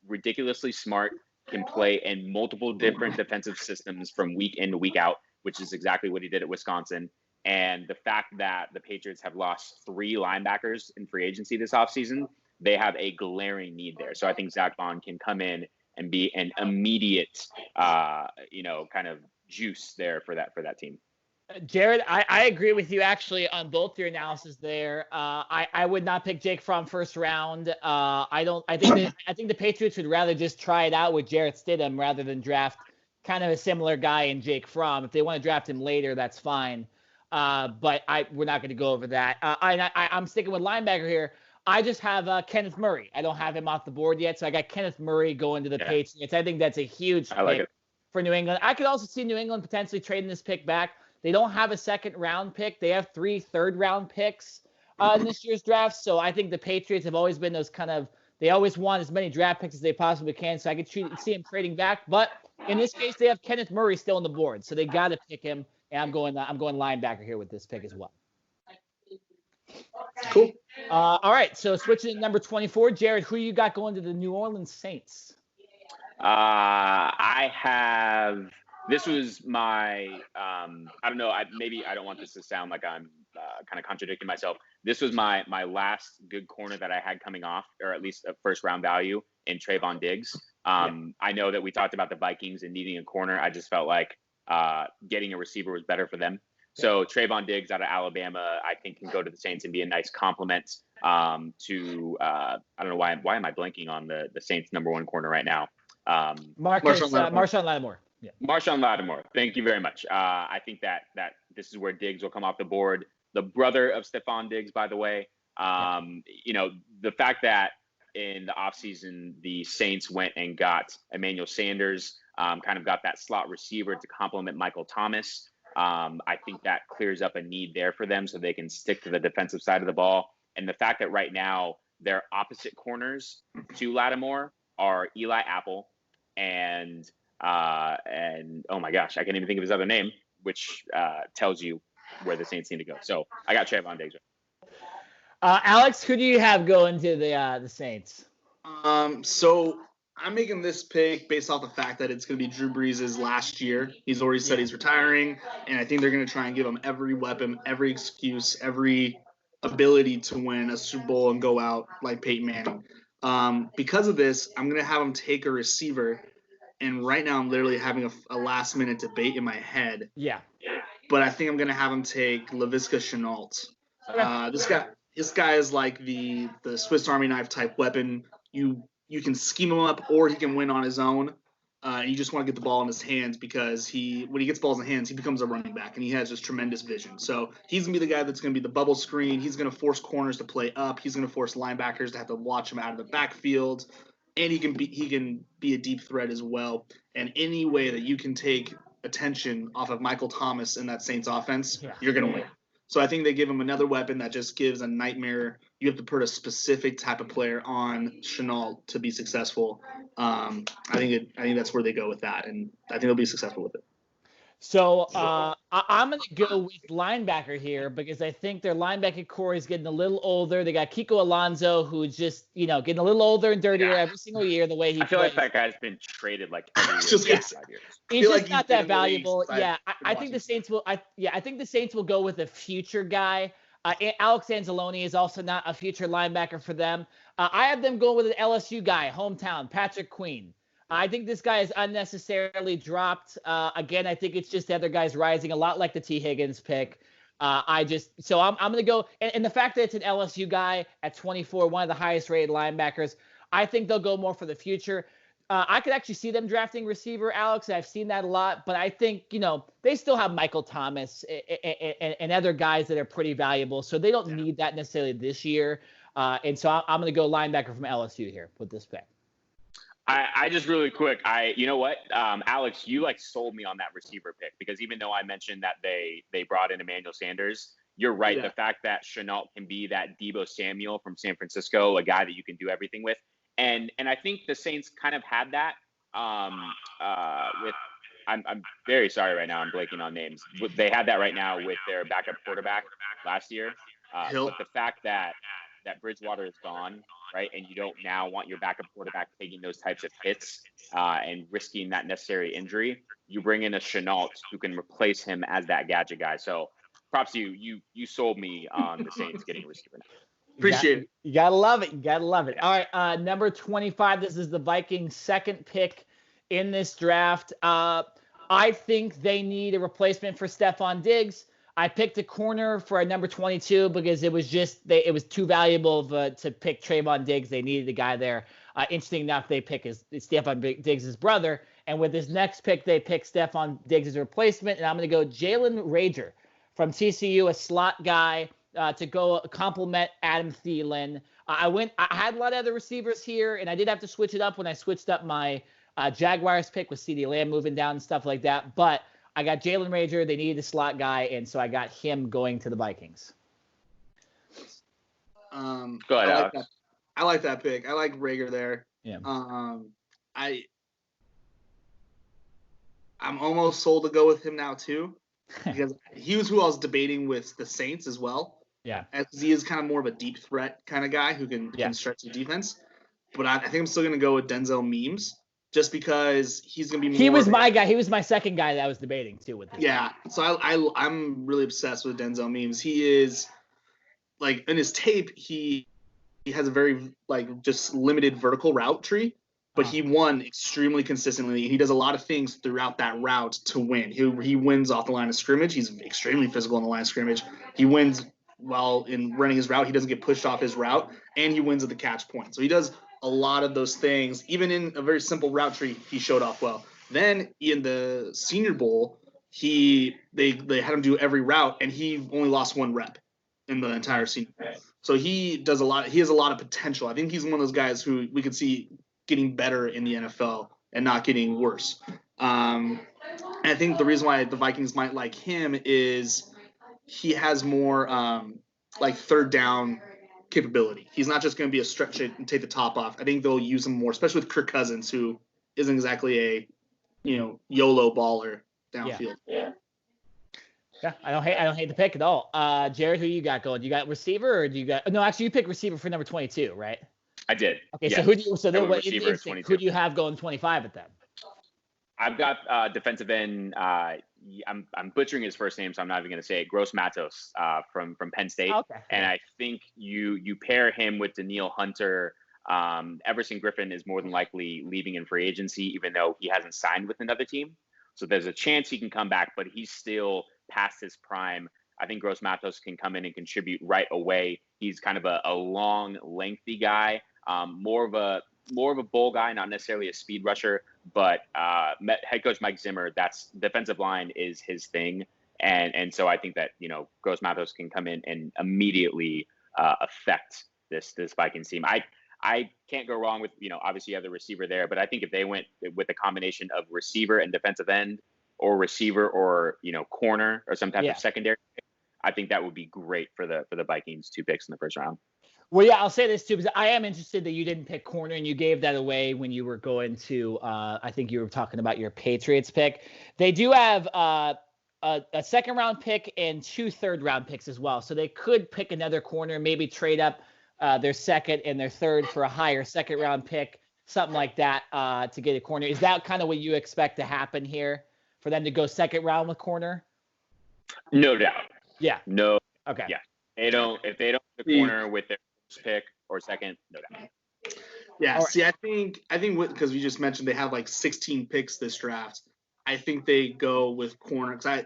ridiculously smart, can play in multiple different defensive systems from week in to week out, which is exactly what he did at Wisconsin. And the fact that the Patriots have lost 3 linebackers in free agency this offseason, they have a glaring need there. So I think Zach Bond can come in and be an immediate, kind of juice there for that team. Jared, I agree with you actually on both your analysis there. I would not pick Jake Fromm first round. I think the Patriots would rather just try it out with Jarrett Stidham rather than draft kind of a similar guy in Jake Fromm. If they want to draft him later, that's fine. But we're not going to go over that. I'm sticking with linebacker here. I just have Kenneth Murray. I don't have him off the board yet, so I got Kenneth Murray going to the Patriots. I think that's a huge pick for New England. I could also see New England potentially trading this pick back. They don't have a second-round pick. They have 3 third-round picks in this year's draft. So I think the Patriots have always been those kind of – they always want as many draft picks as they possibly can. So I could see them trading back. But in this case, they have Kenneth Murray still on the board. So they got to pick him. And I'm going linebacker here with this pick as well. Cool. All right. So switching to number 24, Jared, who you got going to the New Orleans Saints? I have – this was my, I don't know, maybe I don't want this to sound like I'm kind of contradicting myself. This was my last good corner that I had coming off, or at least a first-round value in Trayvon Diggs. I know that we talked about the Vikings and needing a corner. I just felt like getting a receiver was better for them. So Trayvon Diggs out of Alabama, I think, can go to the Saints and be a nice complement to, I don't know, why am I blanking on the Saints' number 1 corner right now? Marshawn Lattimore. Yeah. Marshawn Lattimore. Thank you very much. I think that this is where Diggs will come off the board. The brother of Stephon Diggs, by the way. The fact that in the offseason, the Saints went and got Emmanuel Sanders, kind of got that slot receiver to complement Michael Thomas. I think that clears up a need there for them so they can stick to the defensive side of the ball. And the fact that right now their opposite corners to Lattimore are Eli Apple and oh my gosh, I can't even think of his other name, which tells you where the Saints need to go. So I got Trayvon Diggs. Alex, who do you have going to the Saints? So I'm making this pick based off the fact that it's going to be Drew Brees' last year. He's already said he's retiring, and I think they're going to try and give him every weapon, every excuse, every ability to win a Super Bowl and go out like Peyton Manning. Because of this, I'm going to have him take a receiver, and right now I'm literally having a last-minute debate in my head. Yeah. But I think I'm going to have him take Laviska Shenault. This guy is like the Swiss Army knife type weapon. You can scheme him up, or he can win on his own. You just want to get the ball in his hands because when he gets balls in hands, he becomes a running back, and he has just tremendous vision. So he's going to be the guy that's going to be the bubble screen. He's going to force corners to play up. He's going to force linebackers to have to watch him out of the backfield, and he can be a deep threat as well. And any way that you can take attention off of Michael Thomas in that Saints offense, you're going to win. So I think they give him another weapon that just gives a nightmare. You have to put a specific type of player on Shenault to be successful. I think that's where they go with that, and I think they'll be successful with it. So I'm going to go with linebacker here because I think their linebacker core is getting a little older. They got Kiko Alonso, who's just getting a little older and dirtier every single year. The way he feel plays. like that guy's been traded like every year. He's just not that valuable. I think the Saints will. I think the Saints will go with a future guy. Alex Anzalone is also not a future linebacker for them. I have them going with an LSU guy, hometown, Patrick Queen. I think this guy is unnecessarily dropped. Again, I think it's just the other guys rising, a lot like the T. Higgins pick. I'm going to go, and the fact that it's an LSU guy at 24, one of the highest rated linebackers, I think they'll go more for the future. I could actually see them drafting receiver, Alex. I've seen that a lot, but I think, they still have Michael Thomas and other guys that are pretty valuable, so they don't need that necessarily this year. And so I'm going to go linebacker from LSU here with this pick. I just really quick, you know what, Alex, you sold me on that receiver pick because even though I mentioned that they brought in Emmanuel Sanders, you're right. Yeah. The fact that Shenault can be that Deebo Samuel from San Francisco, a guy that you can do everything with. And I think the Saints kind of had that with I'm very sorry right now. I'm blanking on names. They had that right now with their backup quarterback last year. But the fact that Bridgewater is gone, right, and you don't now want your backup quarterback taking those types of hits and risking that necessary injury, you bring in a Shenault who can replace him as that gadget guy. So props to you. You sold me on the Saints getting a receiver now. Appreciate it. You gotta love it. You gotta love it. All right, number 25. This is the Vikings' second pick in this draft. I think they need a replacement for Stephon Diggs. I picked a corner for a number 22 because it was too valuable to pick Trayvon Diggs. They needed a guy there. Interesting enough, they pick Stephon Diggs' brother. And with this next pick, they pick Stephon Diggs' replacement. And I'm going to go Jalen Rager from TCU, a slot guy to go complement Adam Thielen. I had a lot of other receivers here, and I did have to switch it up when I switched up my Jaguars pick with CeeDee Lamb moving down and stuff like that. But I got Jalen Rager. They needed a slot guy, and so I got him going to the Vikings. Go ahead, Alex. I like that pick. I like Rager there. Yeah. I'm almost sold to go with him now too, because he was who I was debating with the Saints as well. Yeah. As he is kind of more of a deep threat kind of guy who can stretch the defense. But I think I'm still going to go with Denzel Mims. Just because he's going to be more. He was my guy. He was my second guy that I was debating too with this. Yeah. So I'm really obsessed with Denzel Mims. He is in his tape, he has a very just limited vertical route tree, but he won extremely consistently. He does a lot of things throughout that route to win. He wins off the line of scrimmage. He's extremely physical on the line of scrimmage. He wins while in running his route. He doesn't get pushed off his route, and he wins at the catch point. So he does a lot of those things. Even in a very simple route tree, he showed off well. Then in the Senior Bowl, they had him do every route, and he only lost one rep in the entire Senior Bowl. So he does a lot. He has a lot of potential. I think he's one of those guys who we could see getting better in the NFL and not getting worse. And I think the reason why the Vikings might like him is he has more like third down capability. He's not just going to be a stretch it and take the top off. I think they'll use him more, especially with Kirk Cousins, who isn't exactly a YOLO baller downfield. Yeah, I don't hate the pick at all. Jared, who you got going? You got receiver, or do you got? No, actually, you picked receiver for number 22, right? I did. Okay, yes. So who do you? So then, what? Receiver at 22. Who do you have going 25 at them? I've got defensive end. I'm butchering his first name, so I'm not even going to say it. Gross Matos from Penn State. Okay. And I think you pair him with Daniil Hunter. Everson Griffin is more than likely leaving in free agency, even though he hasn't signed with another team. So there's a chance he can come back, but he's still past his prime. I think Gross Matos can come in and contribute right away. He's kind of a long, lengthy guy, more of a bull guy, not necessarily a speed rusher. But head coach Mike Zimmer, that's defensive line is his thing, and so I think that Gross Matos can come in and immediately affect this Vikings team. I can't go wrong with obviously you have the receiver there, but I think if they went with a combination of receiver and defensive end, or receiver or corner or some type of secondary, I think that would be great for the Vikings 2 picks in the first round. Well, yeah, I'll say this too, because I am interested that you didn't pick corner and you gave that away when you were going to, I think you were talking about your Patriots pick. They do have a second round pick and 2 third round picks as well. So they could pick another corner, maybe trade up their second and their third for a higher second round pick, something like that to get a corner. Is that kind of what you expect to happen here for them to go second round with corner? No doubt. Yeah. No. Okay. Yeah. If they don't pick the corner with their pick or second, no doubt. Yeah, right. See, I think because we just mentioned they have like 16 picks this draft. I think they go with corner because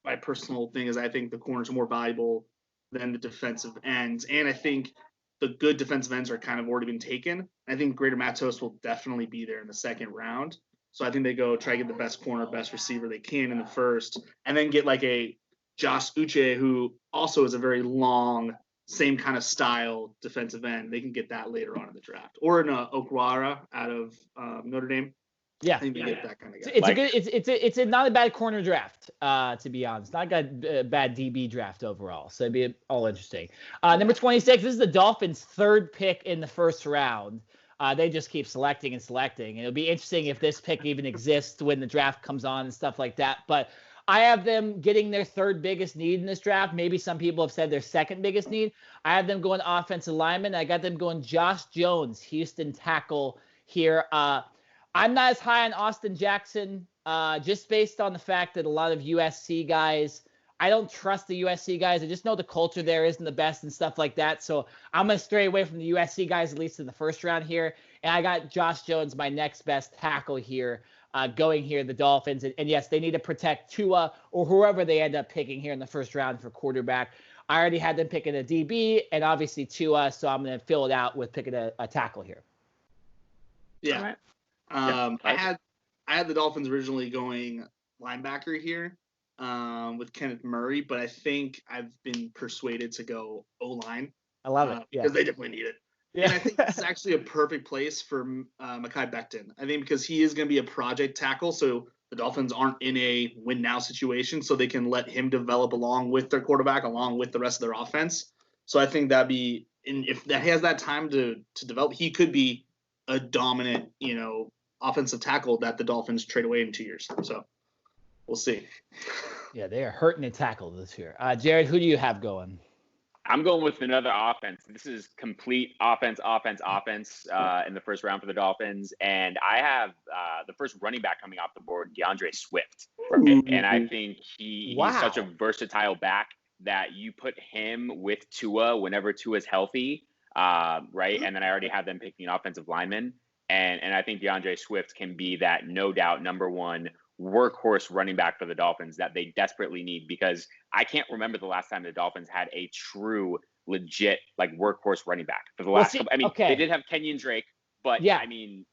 my personal thing is I think the corners are more valuable than the defensive ends, and I think the good defensive ends are kind of already been taken. I think Greater Matos will definitely be there in the second round. So I think they go try to get the best corner, best receiver they can in the first, and then get like a Josh Uche, who also is a very long, same kind of style defensive end. They can get that later on in the draft, or in Okwara out of Notre Dame. Yeah, I think they get that kind of guy. It's not a bad corner draft, to be honest. Not a bad DB draft overall. So it'd be all interesting. Number 26. This is the Dolphins' third pick in the first round. They just keep selecting and selecting. And it'll be interesting if this pick even exists when the draft comes on and stuff like that. But I have them getting their third biggest need in this draft. Maybe some people have said their second biggest need. I have them going offensive lineman. I got them going Josh Jones, Houston tackle here. I'm not as high on Austin Jackson, just based on the fact that a lot of USC guys, I don't trust the USC guys. I just know the culture there isn't the best and stuff like that. So I'm going to stray away from the USC guys, at least in the first round here. And I got Josh Jones, my next best tackle here, going here, the Dolphins. And yes, they need to protect Tua or whoever they end up picking here in the first round for quarterback. I already had them picking a DB and obviously Tua, so I'm going to fill it out with picking a tackle here. Yeah. Right. I had the Dolphins originally going linebacker here with Kenneth Murray, but I think I've been persuaded to go O-line. I love it. Because they definitely need it. Yeah. And I think it's actually a perfect place for Mekhi Becton. I think because he is going to be a project tackle, so the Dolphins aren't in a win-now situation, so they can let him develop along with their quarterback, along with the rest of their offense. So I think that'd be – if that has that time to develop, he could be a dominant, offensive tackle that the Dolphins trade away in 2 years. So we'll see. Yeah, they are hurting a tackle this year. Jared, who do you have going? I'm going with another offense. This is complete offense in the first round for the Dolphins. And I have the first running back coming off the board, DeAndre Swift. And I think he's such a versatile back that you put him with Tua whenever Tua's healthy, right? And then I already have them picking an offensive lineman. And I think DeAndre Swift can be that no doubt number one workhorse running back for the Dolphins that they desperately need, because I can't remember the last time the Dolphins had a true legit workhorse running back for the last couple. I mean, They did have Kenyon Drake, but I mean,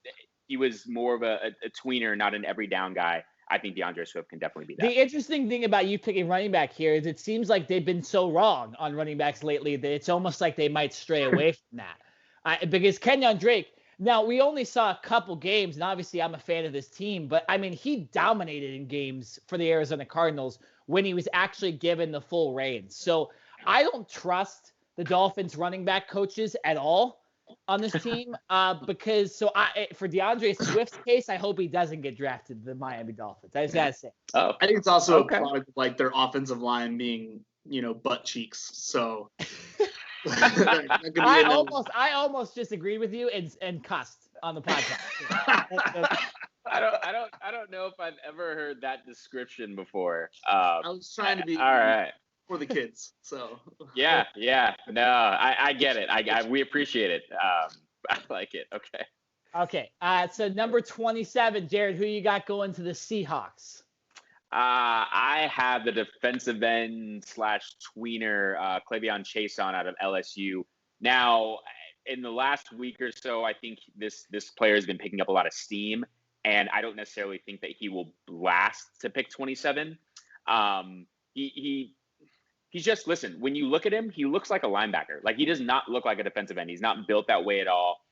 he was more of a tweener, not an every down guy. I think DeAndre Swift can definitely be that. The interesting thing about you picking running back here is it seems like they've been so wrong on running backs lately that it's almost like they might stray away from that. Because Kenyon Drake, Now, we only saw a couple games, and obviously I'm a fan of this team, but I mean, he dominated in games for the Arizona Cardinals when he was actually given the full reins. So I don't trust the Dolphins running back coaches at all on this team because for DeAndre Swift's case, I hope he doesn't get drafted to the Miami Dolphins. I just got to say. Oh, I think it's also a product of like their offensive line being, butt cheeks. So I almost just agreed with you and cussed on the podcast. I don't know if I've ever heard that description before. I was trying to be all right for the kids. So yeah. No, I get it. We appreciate it. I like it. Okay. So number 27, Jared, who you got going to the Seahawks? I have the defensive end / tweener, Cleveon Chason out of LSU. Now, in the last week or so, I think this player has been picking up a lot of steam, and I don't necessarily think that he will last to pick 27. He's just, listen, when you look at him, he looks like a linebacker. Like, he does not look like a defensive end. He's not built that way at all.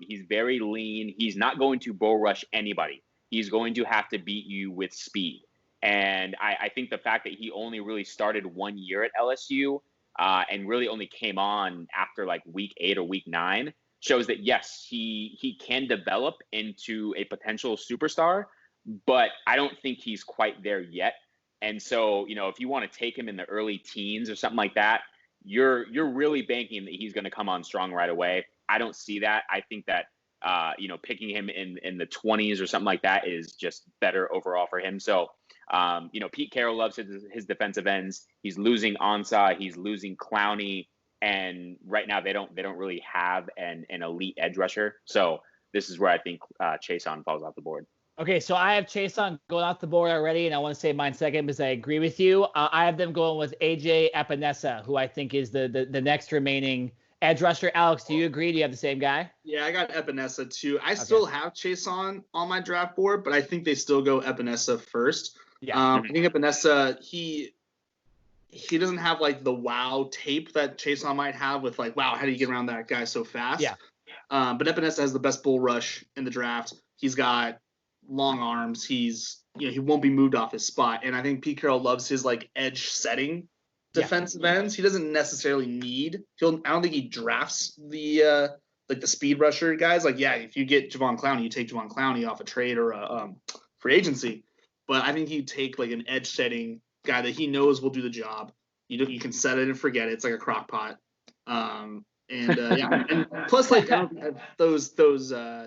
He's very lean. He's not going to bull rush anybody. He's going to have to beat you with speed. And I think the fact that he only really started 1 year at LSU and really only came on after like week 8 or week 9 shows that, yes, he can develop into a potential superstar, but I don't think he's quite there yet. And so, if you want to take him in the early teens or something like that, you're really banking that he's going to come on strong right away. I don't see that. I think that, picking him in the 20s or something like that is just better overall for him. So, Pete Carroll loves his defensive ends. He's losing Ansah. He's losing Clowney. And right now they don't really have an elite edge rusher. So this is where I think Chason falls off the board. Okay, so I have Chason going off the board already, and I want to say mine second because I agree with you. I have them going with AJ Epinesa, who I think is the next remaining edge rusher. Alex, do you agree? Do you have the same guy? Yeah, I got Epinesa too. I still have Chason on my draft board, but I think they still go Epinesa first. Yeah. I think Epinesa, he doesn't have like the wow tape that Chason might have with like, wow, how do you get around that guy so fast? Yeah. But Epinesa has the best bull rush in the draft. He's got long arms. He's, he won't be moved off his spot. And I think Pete Carroll loves his like edge setting defensive ends. He doesn't necessarily need. I don't think he drafts the like the speed rusher guys. Like, yeah, if you get Javon Clowney, you take Javon Clowney off a trade or a free agency. But I think he'd take like an edge setting guy that he knows will do the job. You can set it and forget it. It's like a crock pot. And plus like those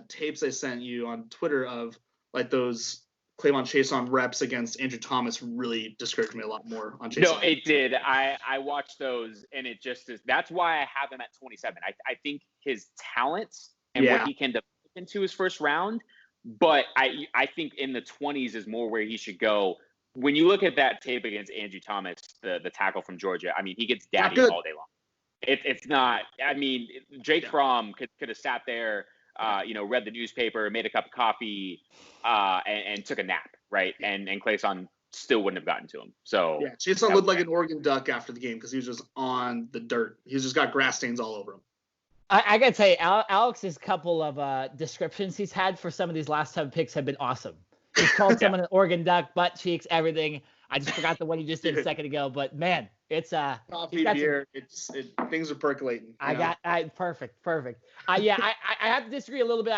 tapes I sent you on Twitter of like those Cleveon Chason reps against Andrew Thomas really discouraged me a lot more on Chason. No, it did. I watched those, and it just is. That's why I have him at 27. I think his talents and what he can develop into his first round, but I think in the 20s is more where he should go. When you look at that tape against Andrew Thomas, the tackle from Georgia, I mean, he gets daddy all day long. It's not. I mean, Jake Fromm could have sat there, read the newspaper, made a cup of coffee, and took a nap, right? And Clayson still wouldn't have gotten to him. So yeah, Chason looked like an Oregon Duck after the game because he was just on the dirt. He's just got grass stains all over him. I gotta tell you, Alex's couple of descriptions he's had for some of these last time picks have been awesome. He's called someone an Oregon Duck, butt cheeks, everything. I just forgot the one you just did a second ago, but man, it's coffee, beer. Things are percolating. Perfect. I have to disagree a little bit.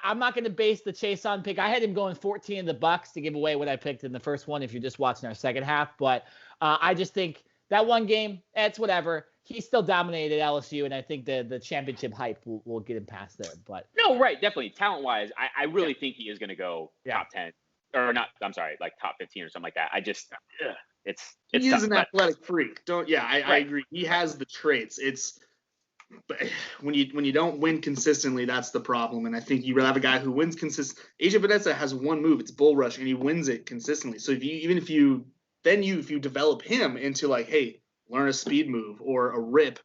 I'm not going to base the Chason pick. I had him going 14 in the Bucks to give away what I picked in the first one. If you're just watching our second half, but I just think that one game, it's whatever. He still dominated LSU, and I think the championship hype will get him past there. But no, right, definitely talent-wise, I really think he is going to go top 10 or not. I'm sorry, like top 15 or something like that. I just it's he is tough, an athletic freak. I agree. He has the traits. But when you don't win consistently, that's the problem. And I think you rather have a guy who wins consistent. AJ Epinesa has one move. It's bull rush, and he wins it consistently. So if you develop him into like, hey, learn a speed move or a rip,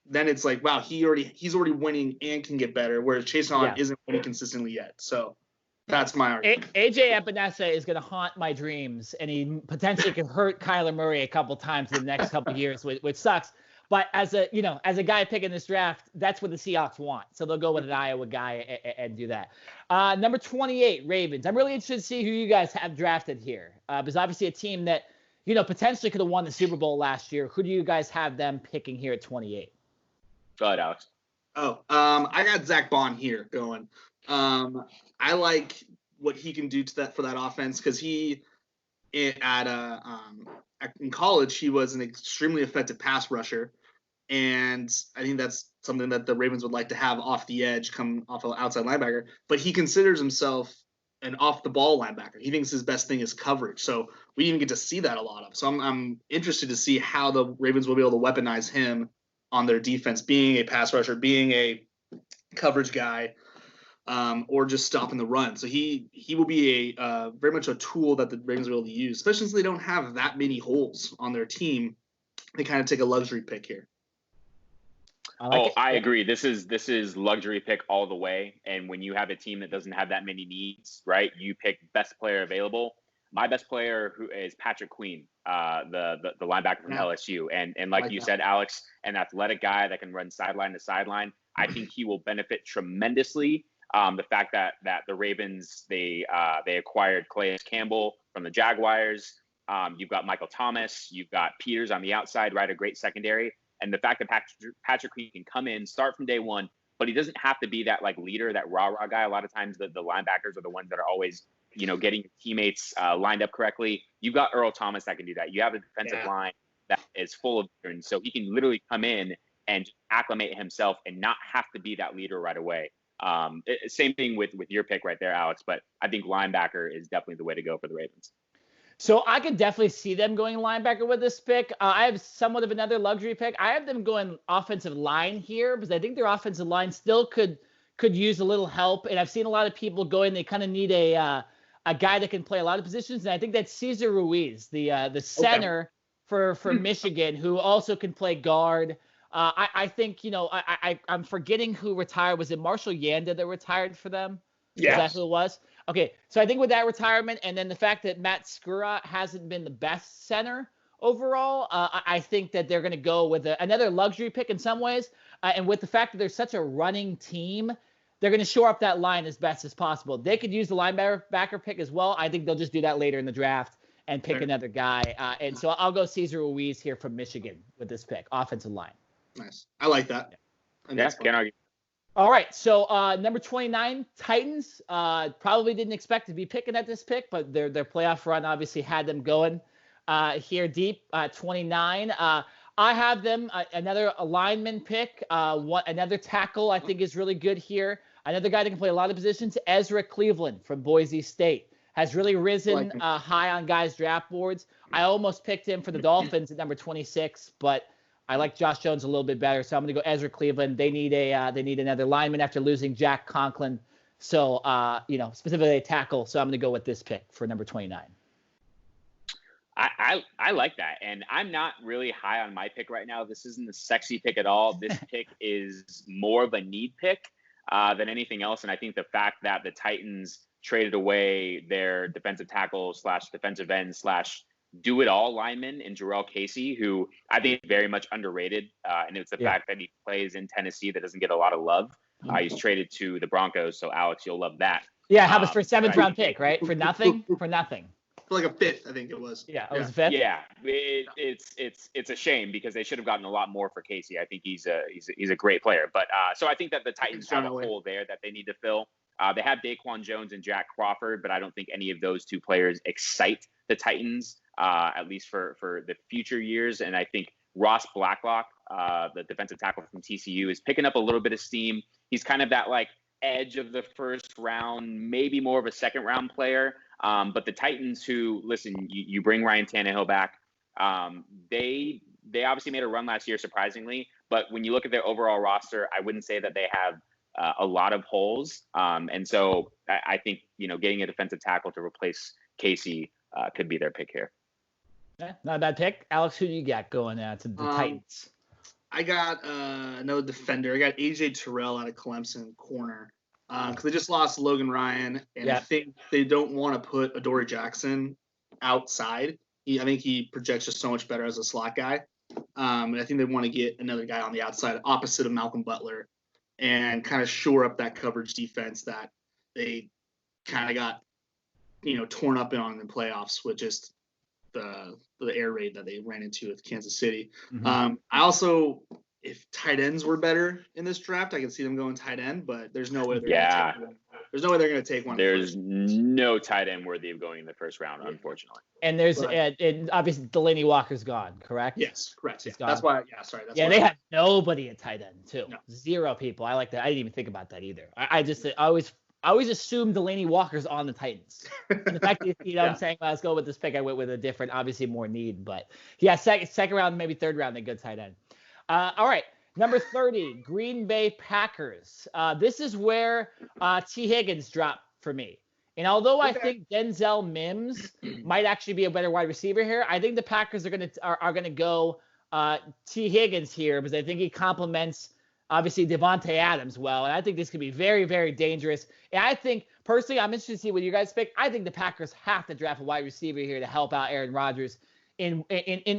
then it's like, wow, he's already winning and can get better, whereas Chason isn't winning consistently yet. So that's my argument. AJ Epinesa is going to haunt my dreams, and he potentially can hurt Kyler Murray a couple times in the next couple of years, which sucks. But as a guy picking this draft, that's what the Seahawks want. So they'll go with an Iowa guy and do that. Number 28, Ravens. I'm really interested to see who you guys have drafted here. Because obviously a team that, potentially could have won the Super Bowl last year. Who do you guys have them picking here at 28? Go ahead, Alex. I got Zach Bond here going. I like what he can do for that offense because in college he was an extremely effective pass rusher, and I think that's something that the Ravens would like to have off the edge, come off an outside linebacker. But he considers himself an off the ball linebacker. He thinks his best thing is coverage, so we didn't get to see that a lot of. So I'm interested to see how the Ravens will be able to weaponize him on their defense, being a pass rusher, being a coverage guy, or just stopping the run. So he will be a very much a tool that the Ravens will be able to use, especially since they don't have that many holes on their team. They kind of take a luxury pick here. I agree. This is luxury pick all the way. And when you have a team that doesn't have that many needs, right, you pick best player available. My best player who is Patrick Queen, the linebacker from LSU. And like you said, Alex, an athletic guy that can run sideline to sideline. I think he will benefit tremendously. The fact that the Ravens, they acquired Calais Campbell from the Jaguars. You've got Michael Thomas. You've got Peters on the outside, right? A great secondary. And the fact that Patrick Queen can come in, start from day one, but he doesn't have to be that like leader, that rah-rah guy. A lot of times the linebackers are the ones that are always, getting teammates lined up correctly. You've got Earl Thomas that can do that. You have a defensive line that is full of veterans. So he can literally come in and acclimate himself and not have to be that leader right away. Same thing with your pick right there, Alex, but I think linebacker is definitely the way to go for the Ravens. So I could definitely see them going linebacker with this pick. I have somewhat of another luxury pick. I have them going offensive line here because I think their offensive line still could use a little help. And I've seen a lot of people going, they kind of need a guy that can play a lot of positions. And I think that's Cesar Ruiz, the center for Michigan, who also can play guard. I think, I'm forgetting who retired. Was it Marshall Yanda that retired for them? Yeah. Is that who it was? Okay, so I think with that retirement and then the fact that Matt Skura hasn't been the best center overall, I think that they're going to go with another luxury pick in some ways. And with the fact that they're such a running team, they're going to shore up that line as best as possible. They could use the linebacker pick as well. I think they'll just do that later in the draft and pick another guy. And so I'll go Cesar Ruiz here from Michigan with this pick, offensive line. Nice. I like that. Yeah, can't argue. All right, so number 29, Titans. Probably didn't expect to be picking at this pick, but their playoff run obviously had them going here deep. 29. I have them another lineman pick. Another tackle I think is really good here. Another guy that can play a lot of positions. Ezra Cleveland from Boise State has really risen high on guys' draft boards. I almost picked him for the Dolphins at number 26, but I like Josh Jones a little bit better, so I'm going to go Ezra Cleveland. They need another lineman after losing Jack Conklin, so specifically a tackle. So I'm going to go with this pick for number 29. I like that, and I'm not really high on my pick right now. This isn't a sexy pick at all. This pick is more of a need pick than anything else, and I think the fact that the Titans traded away their defensive tackle / defensive end / do-it-all lineman in Jarrell Casey, who I think is very much underrated, and it's the fact that he plays in Tennessee that doesn't get a lot of love. He's traded to the Broncos, so Alex, you'll love that. Yeah, how much for a seventh-round pick, right? For nothing? For nothing. For like a fifth, I think it was. Yeah, it was a fifth? Yeah, it's a shame because they should have gotten a lot more for Casey. I think he's a great player. But so I think that the Titans have a hole there that they need to fill. They have Daquan Jones and Jack Crawford, but I don't think any of those two players excite the Titans, at least for the future years. And I think Ross Blacklock, the defensive tackle from TCU, is picking up a little bit of steam. He's kind of that like edge of the first round, maybe more of a second round player. But the Titans, who listen, you bring Ryan Tannehill back. They obviously made a run last year, surprisingly. But when you look at their overall roster, I wouldn't say that they have a lot of holes. And so I think, getting a defensive tackle to replace Casey could be their pick here. Yeah, not a bad pick. Alex, who do you got going to the Titans? I got another defender. I got A.J. Terrell out of Clemson, corner. Because they just lost Logan Ryan, and I think they don't want to put Adoree Jackson outside. I think he projects just so much better as a slot guy. And I think they want to get another guy on the outside opposite of Malcolm Butler and kind of shore up that coverage defense that they kind of got, torn up on in the playoffs with just the air raid that they ran into with Kansas City. I also, if tight ends were better in this draft, I could see them going tight end, but there's no way they're going to take one. There's no way they're going to take one. There's no tight end worthy of going in the first round, unfortunately. And there's and obviously Delaney Walker's gone, correct? Yes, correct. Yeah. Gone. That's why. Yeah, sorry. That's why they had nobody at tight end too. No. 0 people. I like that. I didn't even think about that either. I always assumed Delaney Walker's on the Titans. And the fact that I'm saying, let's go with this pick, I went with a different, obviously more need, but yeah, second round, maybe third round, they go tight end. All right. Number 30, Green Bay Packers. This is where T. Higgins dropped for me. And although I think Denzel Mims might actually be a better wide receiver here, I think the Packers are gonna go T. Higgins here because I think he complements obviously Devontae Adams well, and I think this could be very, very dangerous. And I think personally, I'm interested to see what you guys pick. I think the Packers have to draft a wide receiver here to help out Aaron Rodgers in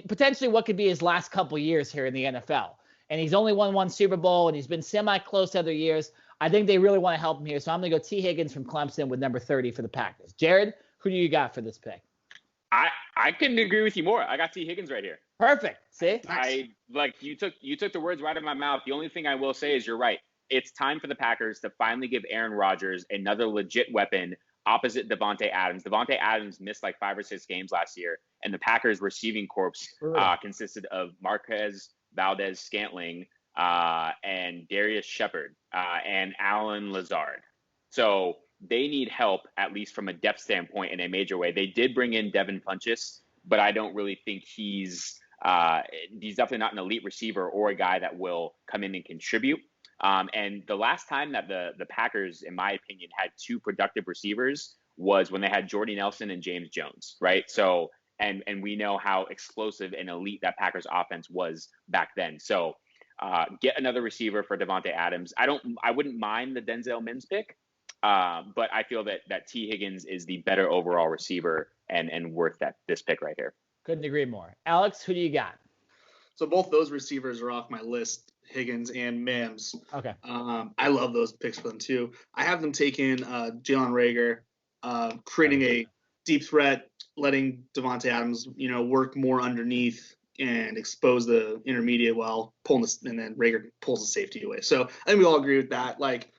potentially what could be his last couple years here in the NFL. And he's only won 1 Super Bowl, and he's been semi-close other years. I think they really want to help him here. So I'm going to go T. Higgins from Clemson with number 30 for the Packers. Jared, who do you got for this pick? I couldn't agree with you more. I got T. Higgins right here. Perfect. See? You took the words right out of my mouth. The only thing I will say is you're right. It's time for the Packers to finally give Aaron Rodgers another legit weapon opposite Devontae Adams. Devontae Adams missed like 5 or 6 games last year, and the Packers' receiving corps consisted of Marquez Valdez-Scantling, and Darius Shepard, and Alan Lazard. So they need help, at least from a depth standpoint, in a major way. They did bring in Devin Funchess, but I don't really think he's definitely not an elite receiver or a guy that will come in and contribute. And the last time that the Packers, in my opinion, had 2 productive receivers was when they had Jordy Nelson and James Jones, right? So, and we know how explosive and elite that Packers offense was back then. So get another receiver for Devontae Adams. I wouldn't mind the Denzel Mims pick, but I feel that T. Higgins is the better overall receiver and worth this pick right here. Couldn't agree more. Alex, who do you got? So both those receivers are off my list, Higgins and Mims. Okay. I love those picks for them too. I have them taking Jalen Reagor, creating a deep threat, letting Devontae Adams, work more underneath and expose the intermediate while pulling and then Reagor pulls the safety away. So I think we all agree with that. Like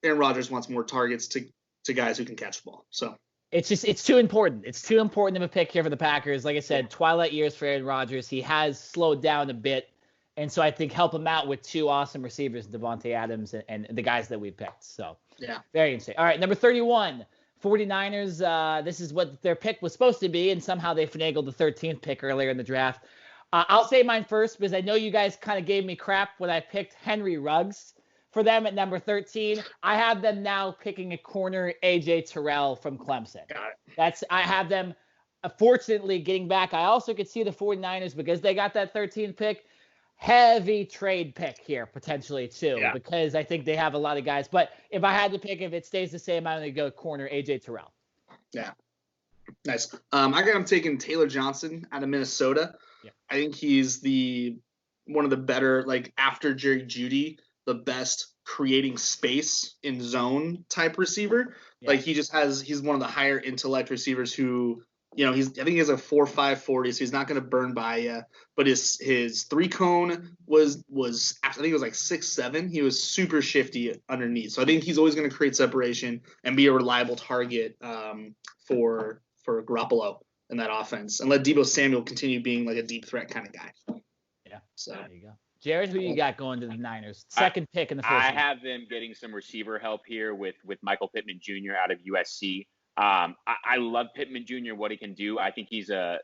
Aaron Rodgers wants more targets to guys who can catch the ball. So it's too important. It's too important of a pick here for the Packers. Like I said, twilight years for Aaron Rodgers. He has slowed down a bit. And so I think help him out with 2 awesome receivers, Devontae Adams and the guys that we picked. So yeah, very interesting. All right, number 31, 49ers. This is what their pick was supposed to be, and somehow they finagled the 13th pick earlier in the draft. I'll say mine first because I know you guys kind of gave me crap when I picked Henry Ruggs for them at number 13. I have them now picking a corner, AJ Terrell from Clemson. Got it. I have them fortunately getting back. I also could see the 49ers because they got that 13th pick. Heavy trade pick here potentially too, because I think they have a lot of guys. But if I had to pick, if it stays the same, I'm going to go corner AJ Terrell. Yeah, nice. I got him taking Taylor Johnson out of Minnesota. Yeah. I think he's one of the better, like after Jerry Jeudy, the best creating space in zone type receiver. Yeah. Like he's one of the higher intellect receivers who. I think he has a 4.5 40, so he's not going to burn by you. But his 3-cone was I think it was like 6.7. He was super shifty underneath. So I think he's always going to create separation and be a reliable target for Garoppolo in that offense, and let Deebo Samuel continue being like a deep threat kind of guy. Yeah. So there you go. Jared, who you got going to the Niners? Second pick in the first. I have them getting some receiver help here with Michael Pittman Jr. out of USC. I love Pittman Jr., what he can do. I think he's I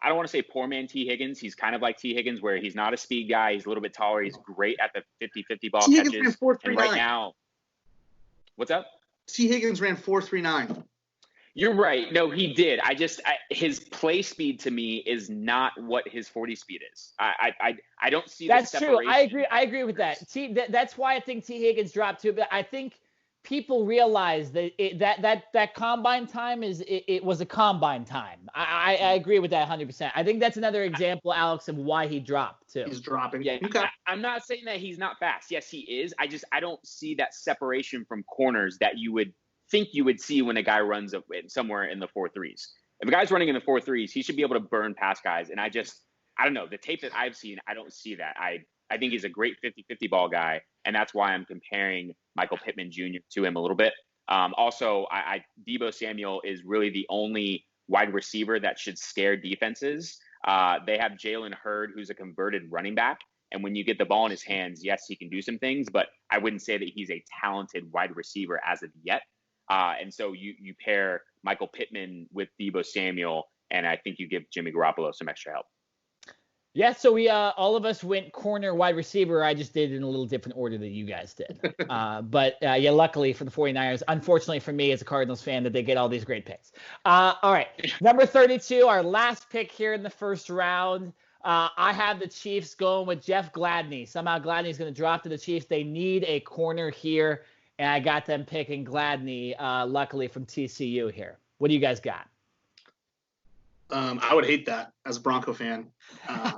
don't want to say poor man T. Higgins. He's kind of like T. Higgins where he's not a speed guy. He's a little bit taller. He's great at the 50-50 ball T. catches. Higgins ran 4.39. And right now, what's up? T. Higgins ran 4.39. You're right. No, he did. His play speed to me is not what his 40 speed is. I don't see that's the separation. True. I agree with that. That's why I think T. Higgins dropped too. But I think people realize that that combine time it was a combine time. I agree with that 100%. I think that's another example, Alex, of why he dropped too. He's dropping. Yeah, okay. I'm not saying that he's not fast. Yes, he is. I don't see that separation from corners that you would think you would see when a guy runs somewhere in the 4.3s. If a guy's running in the 4.3s, he should be able to burn past guys. And I don't know. The tape that I've seen, I don't see that. I think he's a great 50-50 ball guy, and that's why I'm comparing Michael Pittman Jr. to him a little bit. Also, Deebo Samuel is really the only wide receiver that should scare defenses. They have Jalen Hurd, who's a converted running back, and when you get the ball in his hands, yes, he can do some things, but I wouldn't say that he's a talented wide receiver as of yet. And so you pair Michael Pittman with Deebo Samuel, and I think you give Jimmy Garoppolo some extra help. Yeah, so we all of us went corner, wide receiver. I just did it in a little different order than you guys did. But luckily for the 49ers, unfortunately for me as a Cardinals fan, that they get all these great picks. All right, number 32, our last pick here in the first round. I have the Chiefs going with Jeff Gladney. Somehow Gladney's going to drop to the Chiefs. They need a corner here, and I got them picking Gladney, luckily from TCU here. What do you guys got? I would hate that as a Bronco fan. I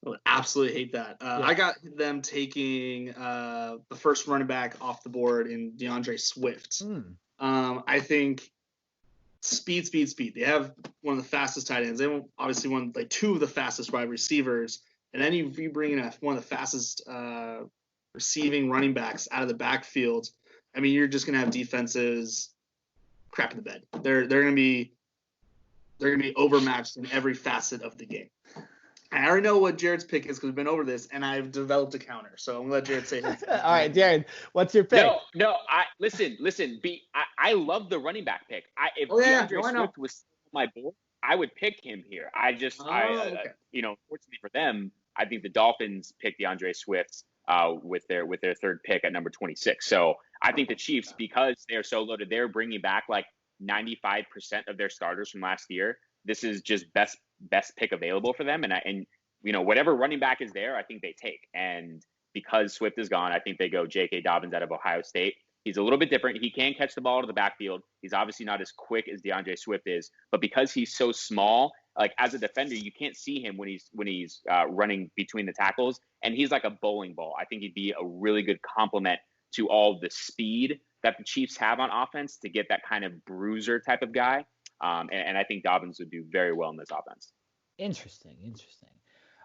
would absolutely hate that. I got them taking the first running back off the board in DeAndre Swift. I think speed. They have one of the fastest tight ends. They have obviously two of the fastest wide receivers. And then if you bring in one of the fastest receiving running backs out of the backfield, I mean, you're just going to have defenses crap in the bed. They're going to be overmatched in every facet of the game. I already know what Jared's pick is because we've been over this, and I've developed a counter. So I'm gonna let Jared say his. All right, Jared, what's your pick? No. Listen. I love the running back pick. If DeAndre Swift was on my board, I would pick him here. Unfortunately for them, I think the Dolphins picked DeAndre Swift with their third pick at number 26. So I think the Chiefs, because they're so loaded, they're bringing back like 95% of their starters from last year. This is just best pick available for them. And whatever running back is there, I think they take. And because Swift is gone, I think they go J.K. Dobbins out of Ohio State. He's a little bit different. He can catch the ball to the backfield. He's obviously not as quick as DeAndre Swift is, but because he's so small, like as a defender, you can't see him when he's running between the tackles, and he's like a bowling ball. I think he'd be a really good complement to all the speed that the Chiefs have on offense to get that kind of bruiser type of guy. And I think Dobbins would do very well in this offense. Interesting.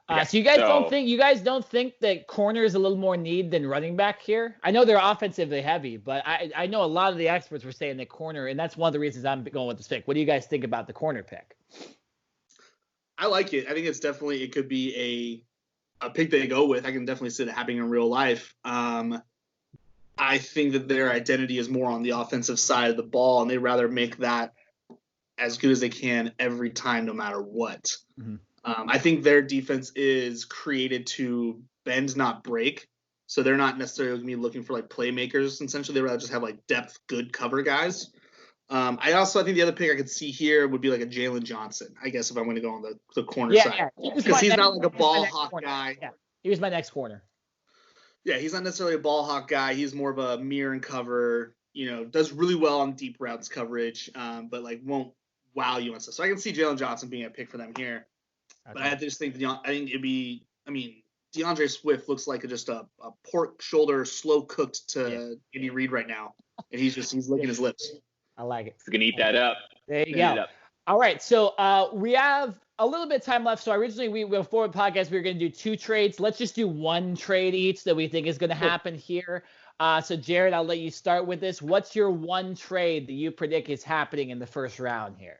So you guys don't think that corner is a little more need than running back here? I know they're offensively heavy, but I know a lot of the experts were saying that corner, and that's one of the reasons I'm going with this pick. What do you guys think about the corner pick? I like it. I think it could be a pick they go with. I can definitely see it happening in real life. I think that their identity is more on the offensive side of the ball, and they'd rather make that as good as they can every time, no matter what. Mm-hmm. I think their defense is created to bend, not break. So they're not necessarily going to be looking for like playmakers. Essentially, they'd rather just have like depth, good cover guys. I think the other pick I could see here would be like a Jalen Johnson, I guess, if I'm going to go on the corner side. Because he's not like a ball hawk guy. Yeah, he was my next corner. Yeah, he's not necessarily a ball hawk guy. He's more of a mirror and cover, does really well on deep routes coverage, but like won't wow you and stuff. So I can see Jalen Johnson being a pick for them here. Okay. But I just think DeAndre Swift looks like just a pork shoulder, slow cooked to Andy Reid right now. And he's licking his lips. I like it. He's going to eat that up. There you go. All right. So we have a little bit of time left. So originally before the podcast, we were going to do 2 trades. Let's just do 1 trade each that we think is going to happen here. So Jared, I'll let you start with this. What's your 1 trade that you predict is happening in the first round here?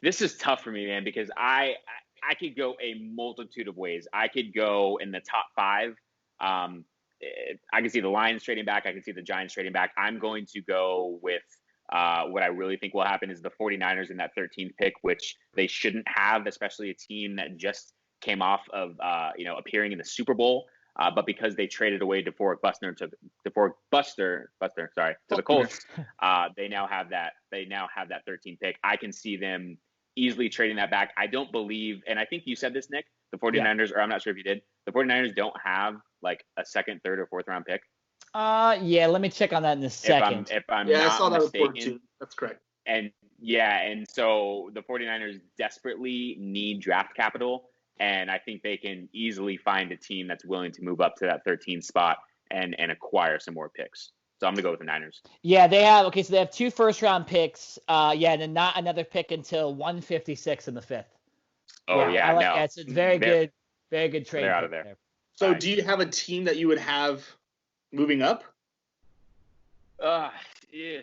This is tough for me, man, because I could go a multitude of ways. I could go in the top 5. I can see the Lions trading back. I can see the Giants trading back. I'm going to go with what I really think will happen is the 49ers in that 13th pick, which they shouldn't have, especially a team that just came off of appearing in the Super Bowl. But because they traded away DeForest Buster to the Colts, they now have that 13th pick. I can see them easily trading that back. I don't believe, and I think you said this, Nick, the 49ers, or I'm not sure if you did, the 49ers don't have like a second, third, or fourth round pick. Yeah, let me check on that in a second. If I'm Yeah, I not saw that mistaken. report too. That's correct. And so the 49ers desperately need draft capital, and I think they can easily find a team that's willing to move up to that 13th spot and acquire some more picks. So I'm gonna go with the Niners. Yeah, they have. Okay, so they have 2 first-round picks. Yeah, and then not another pick until 156 in the 5th. Oh yeah, I like, no, yeah, it's a very good trade. They're out of there. So do you have a team that you would have moving up? Yeah.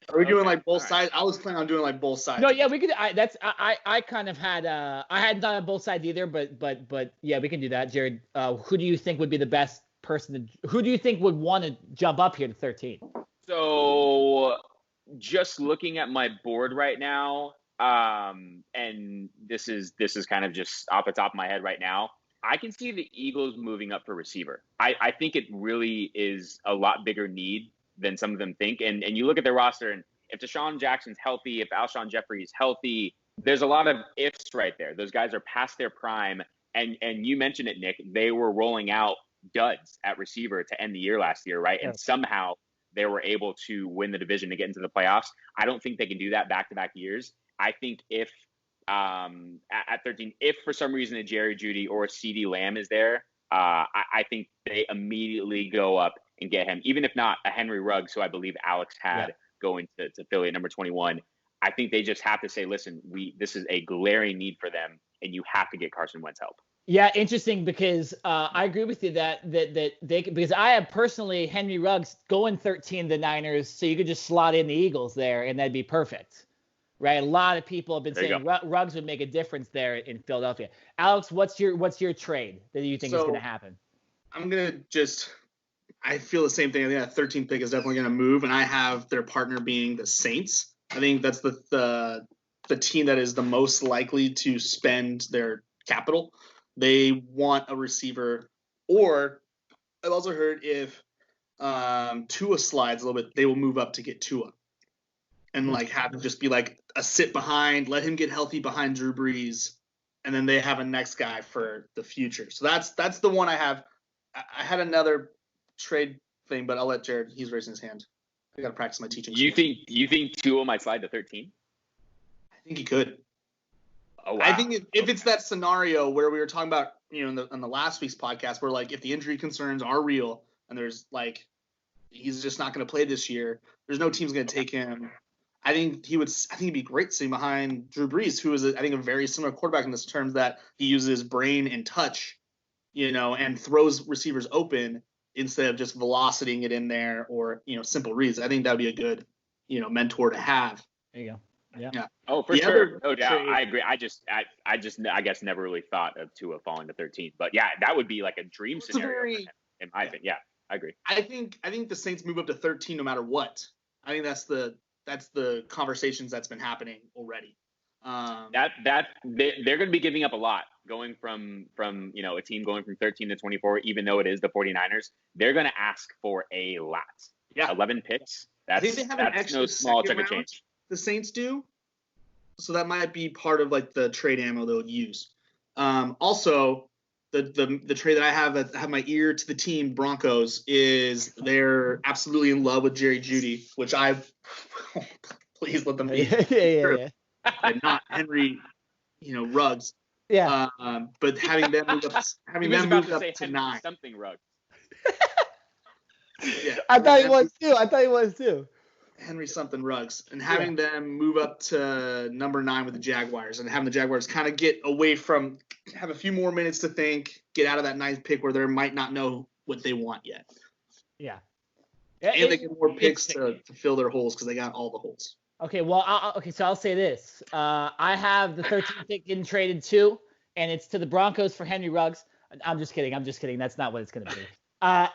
Are we doing like both sides? I was planning on doing like both sides. No, yeah, we could. I kind of had. I hadn't done on both sides either, but yeah, we can do that, Jared. Who do you think would be the best person? Who do you think would want to jump up here to 13? So just looking at my board right now, and this is kind of just off the top of my head right now, I can see the Eagles moving up for receiver. I think it really is a lot bigger need than some of them think. And you look at their roster, and if Deshaun Jackson's healthy, if Alshon Jeffrey's healthy, there's a lot of ifs right there. Those guys are past their prime. And you mentioned it, Nick. They were rolling out duds at receiver to end the year last year, right? And somehow they were able to win the division to get into the playoffs. I don't think they can do that back-to-back years. I think if at 13, if for some reason a Jerry Jeudy or a CeeDee Lamb is there, I think they immediately go up and get him. Even if not a Henry Ruggs, who I believe Alex had going to Philly at number 21. I think they just have to say, listen, this is a glaring need for them, and you have to get Carson Wentz help. Yeah, interesting, because I agree with you that they, because I have personally Henry Ruggs going 13 the Niners, so you could just slot in the Eagles there and that'd be perfect, right? A lot of people have been saying Ruggs would make a difference there in Philadelphia. Alex, what's your trade that you think is going to happen? I'm gonna I feel the same thing. I think that 13th pick is definitely going to move, and I have their partner being the Saints. I think that's the team that is the most likely to spend their capital. They want a receiver, or I've also heard if Tua slides a little bit, they will move up to get Tua, and like have it just be like a sit behind, let him get healthy behind Drew Brees, and then they have a next guy for the future. So that's the one I have. I had another trade thing, but I'll let Jared. He's raising his hand. I got to practice my teaching. You think Tua might slide to 13? I think he could. Oh, wow. I think if it's that scenario where we were talking about, in the last week's podcast, where like if the injury concerns are real and there's like he's just not going to play this year, there's no team's going to take him. I think he'd be great sitting behind Drew Brees, who is I think a very similar quarterback in this terms that he uses brain and touch, and throws receivers open instead of just velocitying it in there or, simple reads. I think that would be a good, mentor to have. There you go. Yeah. Oh, for sure. No doubt. I agree. I guess never really thought of Tua falling to 13, but yeah, that would be like a dream scenario for him, in my opinion. Yeah, I agree. I think the Saints move up to 13 no matter what. I think that's the conversations that's been happening already. They're going to be giving up a lot going from a team going from 13 to 24, even though it is the 49ers. They're going to ask for a lot. Yeah, 11 picks. I think they have an extra no small chunk of change. The Saints do, so that might be part of like the trade ammo they'll use. Also, the trade that I have my ear to the team Broncos is they're absolutely in love with Jerry Jeudy, which please let them be. Yeah. And not Henry, Ruggs. Yeah. But having them move up, to 9. Something Ruggs. Yeah. I thought he was too. Henry something Ruggs, and having them move up to number 9 with the Jaguars, and having the Jaguars kind of get away from, have a few more minutes to think, get out of that 9th pick where they might not know what they want yet. Yeah. And they get more picks to fill their holes because they got all the holes. Okay, well, so I'll say this. I have the 13th pick getting traded too, and it's to the Broncos for Henry Ruggs. I'm just kidding. That's not what it's going to be.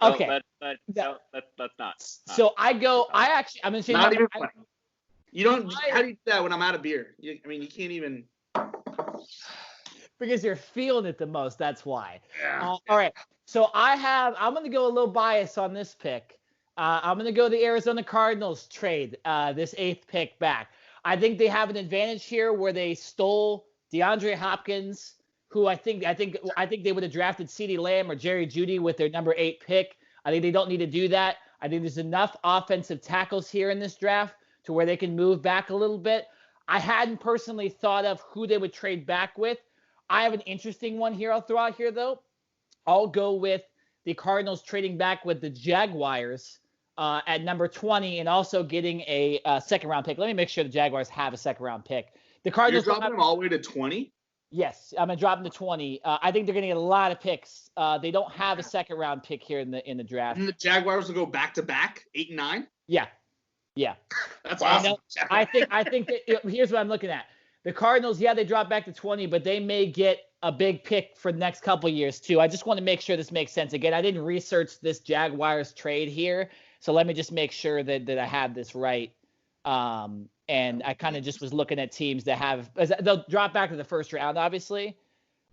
Okay. That's not. So I'm going to change. Not even funny. You don't. How do you do that when I'm out of beer? You can't even. Because you're feeling it the most. That's why. Yeah. All right. So I'm going to go a little bias on this pick. I'm going to go the Arizona Cardinals trade this 8th pick back. I think they have an advantage here where they stole DeAndre Hopkins, who I think they would have drafted CeeDee Lamb or Jerry Jeudy with their number 8 pick. I think they don't need to do that. I think there's enough offensive tackles here in this draft to where they can move back a little bit. I hadn't personally thought of who they would trade back with. I have an interesting one here I'll throw out here, though. I'll go with the Cardinals trading back with the Jaguars at number 20 and also getting a second-round pick. Let me make sure the Jaguars have a second-round pick. The Cardinals You're dropping them all the way to 20? Yes, I'm going to drop them to 20. I think they're going to get a lot of picks. They don't have a second-round pick here in the draft. And the Jaguars will go back-to-back, 8 and 9? Yeah. That's awesome. I think that here's what I'm looking at. The Cardinals, they drop back to 20, but they may get a big pick for the next couple of years too. I just want to make sure this makes sense. Again, I didn't research this Jaguars trade here, so let me just make sure that I have this right. And I kind of just was looking at teams that have – they'll drop back to the first round, obviously.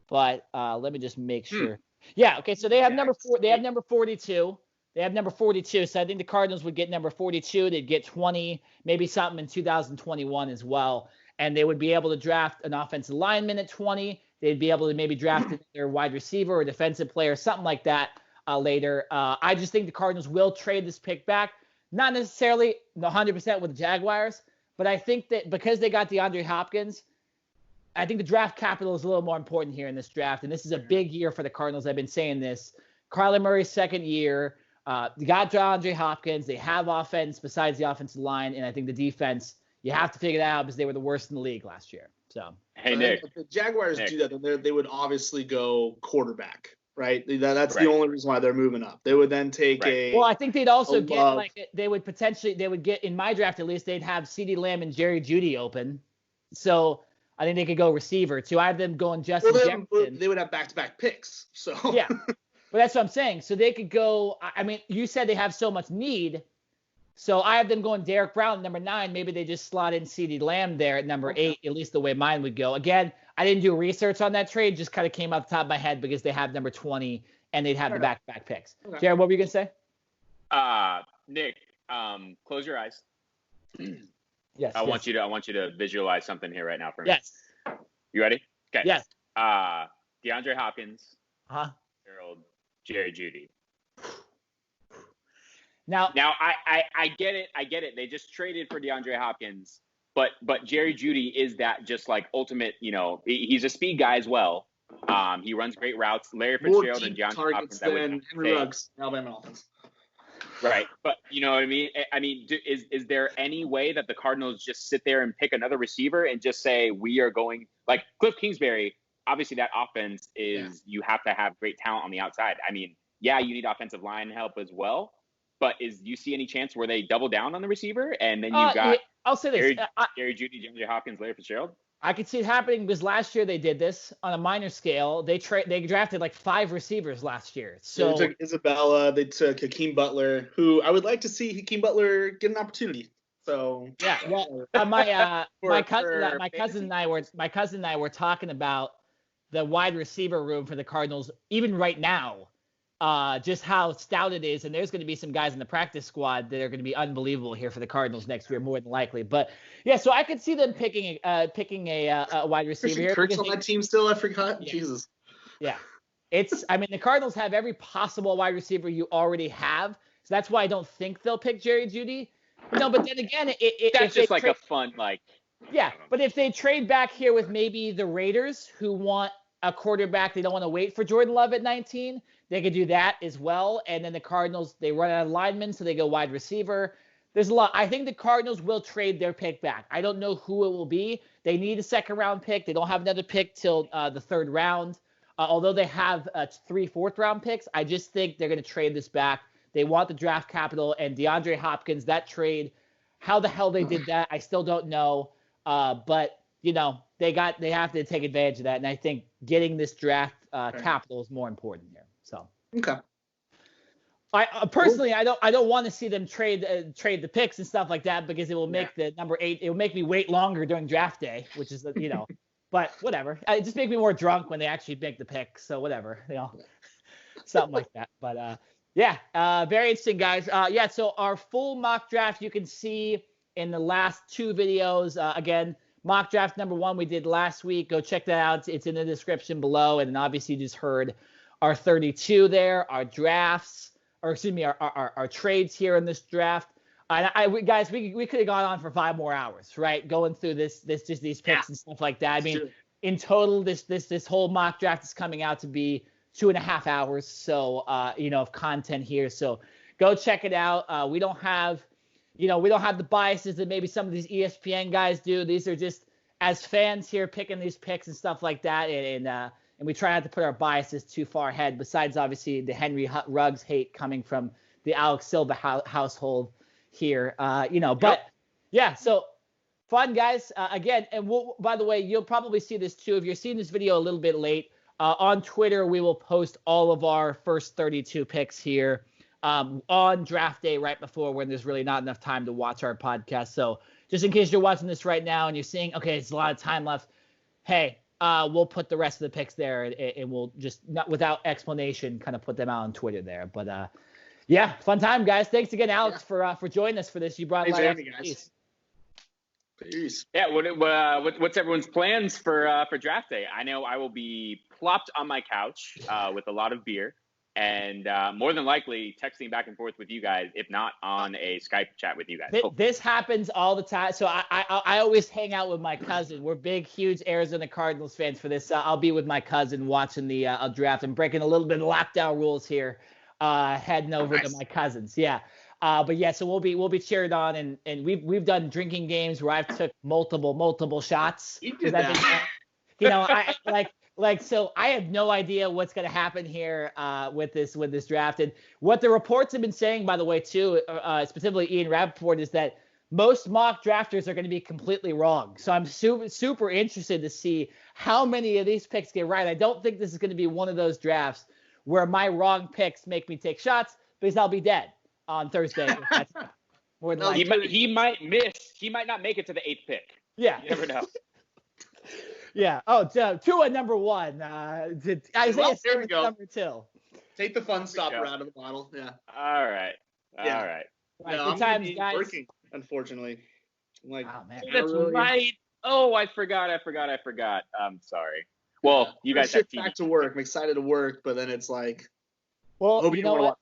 But let me just make sure. Yeah, okay, so they have number 42. They have number 42, so I think the Cardinals would get number 42. They'd get 20, maybe something in 2021 as well. And they would be able to draft an offensive lineman at 20. They'd be able to maybe draft their wide receiver or defensive player, something like that later. I just think the Cardinals will trade this pick back. Not necessarily 100% with the Jaguars, but I think that because they got DeAndre Hopkins, I think the draft capital is a little more important here in this draft. And this is a big year for the Cardinals. I've been saying this. Kyler Murray's second year. They got DeAndre Hopkins. They have offense besides the offensive line. And I think the defense, you have to figure that out because they were the worst in the league last year. So, hey, Nick. If the Jaguars do that, then they would obviously go quarterback, right? That's the only reason why they're moving up. They would then take Well, I think they'd also get they would get in my draft at least, they'd have CeeDee Lamb and Jerry Jeudy open. So I think they could go receiver too. I have them going Justin Jefferson. They would have back-to-back picks. So yeah, but that's what I'm saying. So they could go. I mean, you said they have so much need. So I have them going Derek Brown at number 9. Maybe they just slot in CeeDee Lamb there at number 8, at least the way mine would go. Again, I didn't do research on that trade. Just kind of came off the top of my head because they have number 20 and they'd have the back-to-back picks. Okay. Jared, what were you going to say? Nick, close your eyes. Yes. I want you to visualize something here right now for me. Yes. You ready? Okay. Yes. DeAndre Hopkins. Harold, Jerry Jeudy. Now I get it. They just traded for DeAndre Hopkins, but Jerry Jeudy is that just like ultimate, he's a speed guy as well. He runs great routes. Larry Fitzgerald and DeAndre Hopkins. Than Henry Ruggs, Alabama offense. Right, but you know what I mean? Is there any way that the Cardinals just sit there and pick another receiver and just say we are going like Cliff Kingsbury? Obviously, that offense is you have to have great talent on the outside. I mean, you need offensive line help as well. But do you see any chance where they double down on the receiver and then you got I'll say this. Jerry Jeudy, DeAndre Hopkins, Larry Fitzgerald? I could see it happening because last year they did this on a minor scale. They drafted like 5 receivers last year. So they took Isabella, they took Hakeem Butler, who I would like to see Hakeem Butler get an opportunity. So yeah, well, my cousin and I were talking about the wide receiver room for the Cardinals even right now. Just how stout it is, and there's going to be some guys in the practice squad that are going to be unbelievable here for the Cardinals next year, more than likely. But yeah, so I could see them picking a wide receiver. Christian Kirk's on that team still. I forgot. Yeah. Jesus. Yeah, the Cardinals have every possible wide receiver you already have, so that's why I don't think they'll pick Jerry Jeudy. No, but then again, that's just like a fun like. Yeah, but if they trade back here with maybe the Raiders, who want a quarterback, they don't want to wait for Jordan Love at 19. They could do that as well. And then the Cardinals, they run out of linemen, so they go wide receiver. There's a lot. I think the Cardinals will trade their pick back. I don't know who it will be. They need a second-round pick. They don't have another pick till the third round. Although they have 3 fourth-round picks, I just think they're going to trade this back. They want the draft capital. And DeAndre Hopkins, that trade, how the hell they did that, I still don't know. But, they have to take advantage of that. And I think getting this draft capital is more important here. So okay. I personally, I don't want to see them trade the picks and stuff like that because it will make the number 8. It will make me wait longer during draft day, which is But whatever. It just make me more drunk when they actually make the pick. So whatever, something like that. But very interesting, guys. So our full mock draft you can see in the last 2 videos. Again, mock draft number 1 we did last week. Go check that out. It's in the description below. And then obviously you just heard our 32 there, our drafts. our trades here in this draft. And guys, we could have gone on for 5 more hours, right? Going through these picks and stuff like that. I mean, in total, this whole mock draft is coming out to be 2.5 hours. So, of content here. So go check it out. We don't have the biases that maybe some of these ESPN guys do. These are just as fans here picking these picks and stuff like that. And we try not to put our biases too far ahead. Besides, obviously, the Henry Ruggs hate coming from the Alex Silva household here, but yeah, so fun, guys. Again, and by the way, you'll probably see this too. If you're seeing this video a little bit late, on Twitter, we will post all of our first 32 picks here on draft day right before, when there's really not enough time to watch our podcast. So just in case you're watching this right now and you're seeing, okay, it's a lot of time left. Hey, we'll put the rest of the picks there, and we'll just, not without explanation, kind of put them out on Twitter there. But yeah, fun time, guys. Thanks again, Alex, for joining us for this. You brought a lot of expertise. Peace. Yeah, what's everyone's plans for draft day? I know I will be plopped on my couch with a lot of beer, and more than likely texting back and forth with you guys, if not on a Skype chat with you guys. This happens all the time. So I always hang out with my cousin. We're big, huge Arizona Cardinals fans for this. I'll be with my cousin watching the draft and breaking a little bit of lockdown rules here. Heading over to my cousins. Yeah. But yeah, so we'll be cheered on, and we've done drinking games where I've took multiple shots. You did that. So I have no idea what's going to happen here with this draft. And what the reports have been saying, by the way, too, specifically Ian Rappaport, is that most mock drafters are going to be completely wrong. So I'm super interested to see how many of these picks get right. I don't think this is going to be one of those drafts where my wrong picks make me take shots, because I'll be dead on Thursday. More than he might miss. He might not make it to the 8th pick. Yeah. You never know. Yeah. Oh, Tua number 1. Isaiah there we go. number 2. Take the fun stopper out of the bottle. Yeah. All right. No, good times, guys. Working, unfortunately. Oh, man. That's right. Oh, I forgot. I'm sorry. Well, you guys have back to work. I'm excited to work, but then it's like, well, you know what?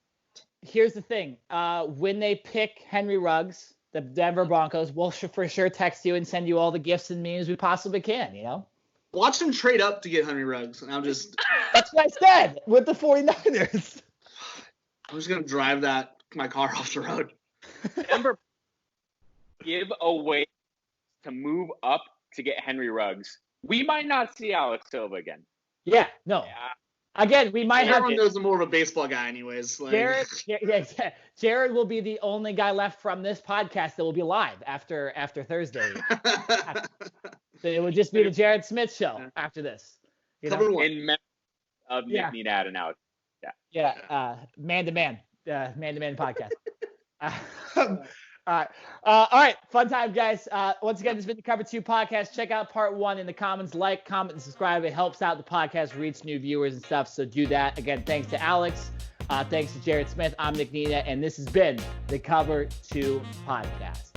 Here's the thing. When they pick Henry Ruggs, the Denver Broncos, we'll for sure text you and send you all the gifts and memes we possibly can, Watch them trade up to get Henry Ruggs, and I'm just... That's what I said with the 49ers. I'm just going to drive my car off the road. Denver give away to move up to get Henry Ruggs. We might not see Alex Silva again. Yeah, no. Again, we might have. Everyone knows I'm more of a baseball guy, anyways. Jared will be the only guy left from this podcast that will be live after Thursday. So it will just be the Jared Smith show after this. Cover one. In memory of Nenad and Alex. Yeah. Man-to-man podcast. All right. Fun time, guys. Once again, this has been the Cover 2 podcast. Check out part 1 in the comments. Like, comment, and subscribe. It helps out the podcast, reach new viewers and stuff. So do that. Again, thanks to Alex. Thanks to Jared Smith. I'm Nick Nina, and this has been the Cover 2 podcast.